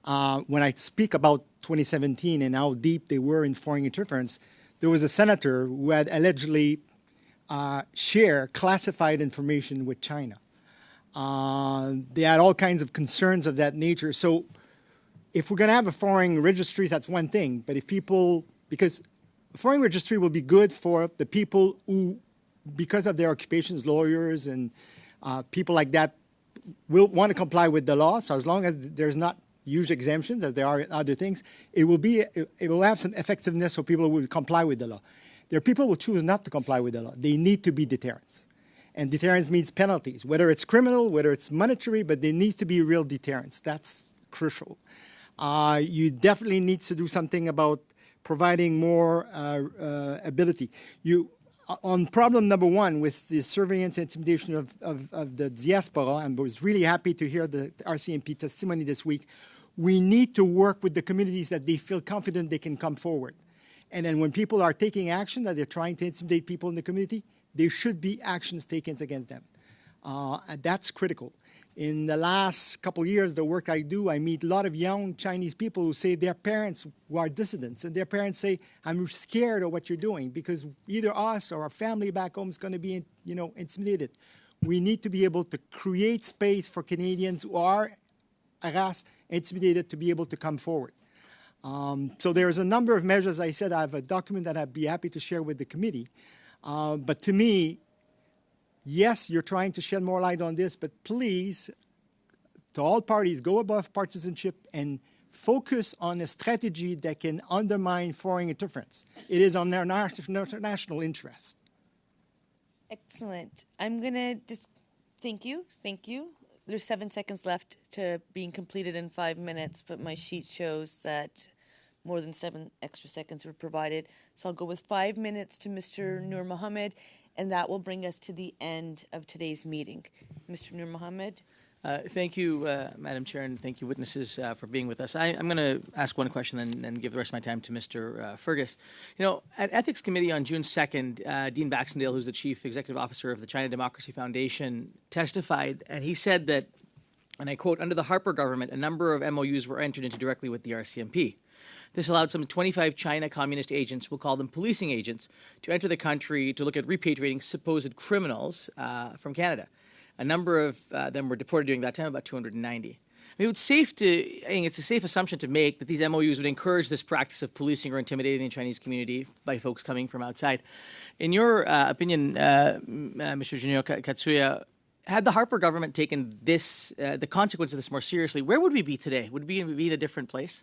when I speak about 2017 and how deep they were in foreign interference, there was a senator who had allegedly shared classified information with China. They had all kinds of concerns of that nature. So if we're going to have a foreign registry, that's one thing. But if people, because a foreign registry will be good for the people who, because of their occupations, lawyers and people like that, will want to comply with the law. So as long as there's not huge exemptions, as there are other things, it will have some effectiveness so people will comply with the law. There are people who choose not to comply with the law. They need to be deterrents. And deterrence means penalties, whether it's criminal, whether it's monetary, but there needs to be real deterrence. That's crucial. You definitely need to do something about providing more ability. On problem number one with the surveillance and intimidation of the diaspora, and I was really happy to hear the RCMP testimony this week, we need to work with the communities that they feel confident they can come forward. And then when people are taking action, that they're trying to intimidate people in the community, there should be actions taken against them. And that's critical. In the last couple of years, the work I do, I meet a lot of young Chinese people who say their parents who are dissidents, and their parents say, I'm scared of what you're doing because either us or our family back home is going to be, intimidated. We need to be able to create space for Canadians who are harassed, intimidated, to be able to come forward. So there's a number of measures. I said I have a document that I'd be happy to share with the committee. But to me, yes, you're trying to shed more light on this, but please, to all parties, go above partisanship and focus on a strategy that can undermine foreign interference. It is on their national interest. Excellent. I'm going to just thank you. There's 7 seconds left to being completed in 5 minutes, but my sheet shows that more than 7 extra seconds were provided. So I'll go with 5 minutes to Mr. Nur Mohammed, and that will bring us to the end of today's meeting. Mr. Nur Mohammed. Thank you, Madam Chair, and thank you, witnesses, for being with us. I'm going to ask one question and give the rest of my time to Mr. Fergus. At Ethics Committee on June 2nd, Dean Baxendale, who's the Chief Executive Officer of the China Democracy Foundation, testified, and he said that, and I quote, under the Harper government, a number of MOUs were entered into directly with the RCMP. This allowed some 25 China communist agents, we'll call them policing agents, to enter the country to look at repatriating supposed criminals from Canada. A number of them were deported during that time, about 290. I mean, it's a safe assumption to make that these MOUs would encourage this practice of policing or intimidating the Chinese community by folks coming from outside. In your opinion, Mr. Junio Katsuya, had the Harper government taken this, the consequence of this more seriously, where would we be today? Would we be in a different place?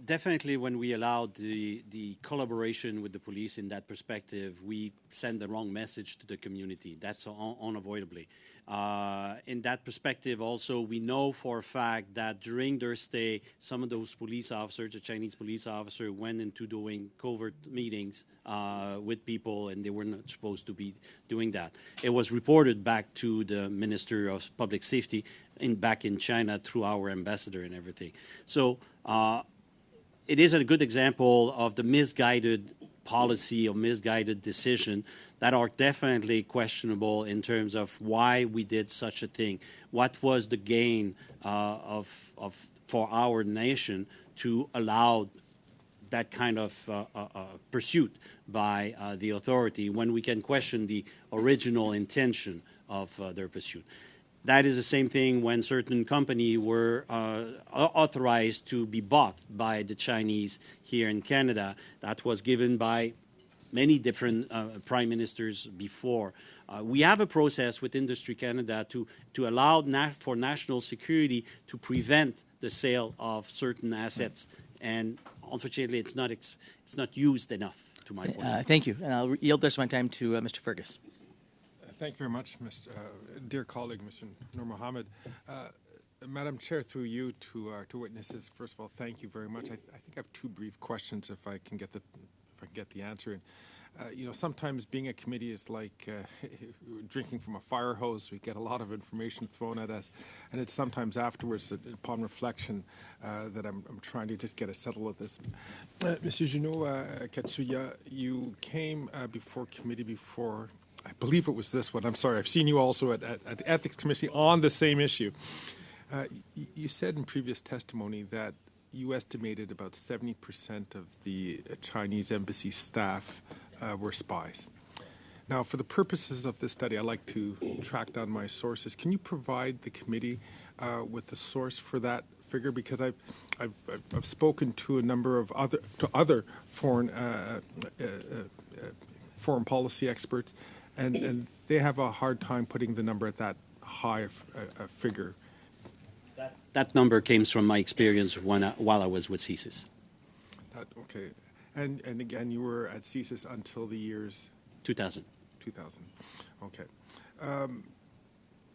Definitely, when we allowed the collaboration with the police in that perspective, we send the wrong message to the community. That's unavoidably. In that perspective, also, we know for a fact that during their stay, some of those police officers, the Chinese police officer, went into doing covert meetings with people, and they were not supposed to be doing that. It was reported back to the Minister of Public Safety back in China through our ambassador and everything. So, it is a good example of the misguided policy or misguided decision that are definitely questionable in terms of why we did such a thing. What was the gain for our nation to allow that kind of pursuit by the authority when we can question the original intention of their pursuit? That is the same thing when certain companies were authorized to be bought by the Chinese here in Canada. That was given by many different prime ministers before. We have a process with Industry Canada to allow for national security to prevent the sale of certain assets, and unfortunately, it's not used enough. To my point. Thank you, and I'll yield the rest of my time to Mr. Fergus. Thank you very much, dear colleague, Mr. Nur Mohammed. Madam Chair, through you to witnesses, first of all, thank you very much. I think I have two brief questions if I can get the answer. Sometimes being a committee is like drinking from a fire hose. We get a lot of information thrown at us, and it's sometimes afterwards, upon reflection, that I'm trying to just get a settle with this. Monsieur Junot Katsuya, you came before committee before, I believe it was this one. I'm sorry, I've seen you also at the Ethics Committee on the same issue. You said in previous testimony that you estimated about 70% of the Chinese embassy staff were spies. Now, for the purposes of this study, I like to track down my sources. Can you provide the committee with the source for that figure? Because I've spoken to a number of other foreign policy experts, and they have a hard time putting the number at that high a figure. That number came from my experience while I was with CSIS. Okay. And again, you were at CSIS until the years? 2000. 2000. Okay.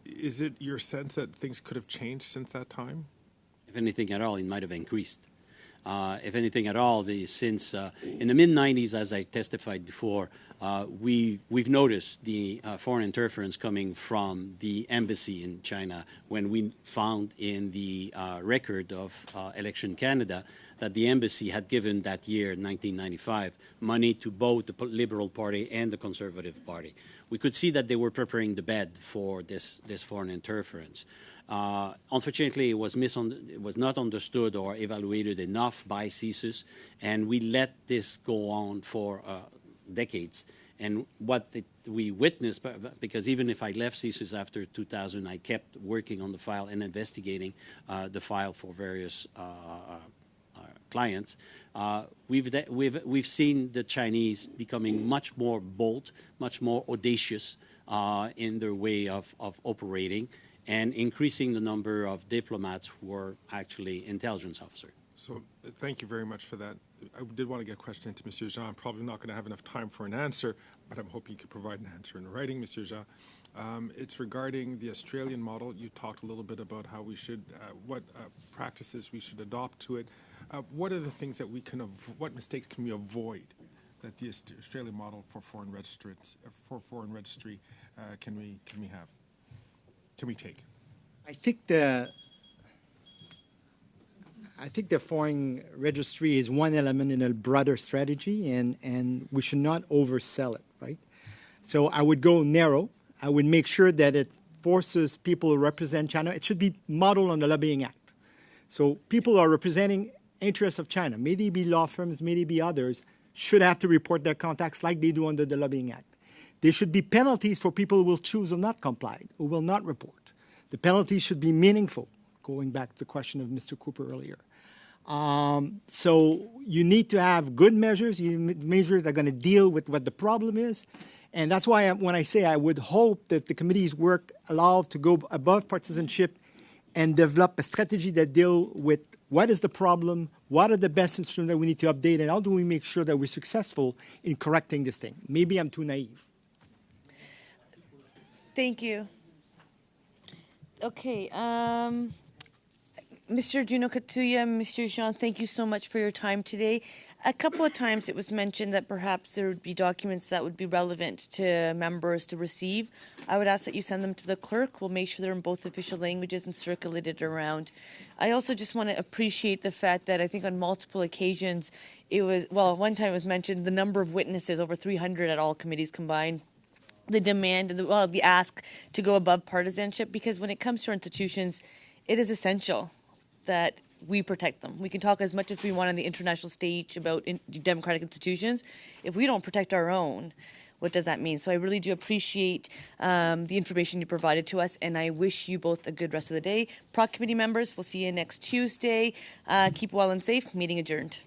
Is it your sense that things could have changed since that time? If anything at all, it might have increased. If anything at all, since in the mid-90s, as I testified before, we've noticed the foreign interference coming from the embassy in China when we found in the record of Election Canada that the embassy had given that year, 1995, money to both the Liberal Party and the Conservative Party. We could see that they were preparing the bed for this foreign interference. Unfortunately, it was not understood or evaluated enough by CSIS, and we let this go on for decades. And what we witnessed, because even if I left CSIS after 2000, I kept working on the file and investigating the file for various clients. We've seen the Chinese becoming much more bold, much more audacious in their way of operating, and increasing the number of diplomats who are actually intelligence officers. So thank you very much for that. I did want to get a question to Monsieur Jean. I'm probably not going to have enough time for an answer, but I'm hoping you could provide an answer in writing, Monsieur Jean. It's regarding the Australian model. You talked a little bit about how we should, what practices we should adopt to it. What are the things that we can, what mistakes can we avoid that the Australian model for foreign registry can we take? I think the foreign registry is one element in a broader strategy, and we should not oversell it, right? So I would go narrow. I would make sure that it forces people who represent China. It should be modeled on the Lobbying Act. So people who are representing interests of China, may they be law firms, may they be others, should have to report their contacts like they do under the Lobbying Act. There should be penalties for people who will choose or not comply, who will not report. The penalties should be meaningful, going back to the question of Mr. Cooper earlier. So you need to have good measures, measures that are going to deal with what the problem is. And that's why when I say I would hope that the committee's work allows to go above partisanship and develop a strategy that deal with what is the problem, what are the best instruments that we need to update, and how do we make sure that we're successful in correcting this thing. Maybe I'm too naive. Thank you. Okay. Mr. Junot Katsuya, Mr. Jean, thank you so much for your time today. A couple of times it was mentioned that perhaps there would be documents that would be relevant to members to receive. I would ask that you send them to the clerk. We'll make sure they're in both official languages and circulated around. I also just want to appreciate the fact that I think on multiple occasions it was, well, one time it was mentioned the number of witnesses, over 300 at all committees combined. The demand, the ask to go above partisanship, because when it comes to our institutions, it is essential that we protect them. We can talk as much as we want on the international stage about democratic institutions. If we don't protect our own, what does that mean? So I really do appreciate the information you provided to us, and I wish you both a good rest of the day. PROC committee members, we'll see you next Tuesday. Keep well and safe. Meeting adjourned.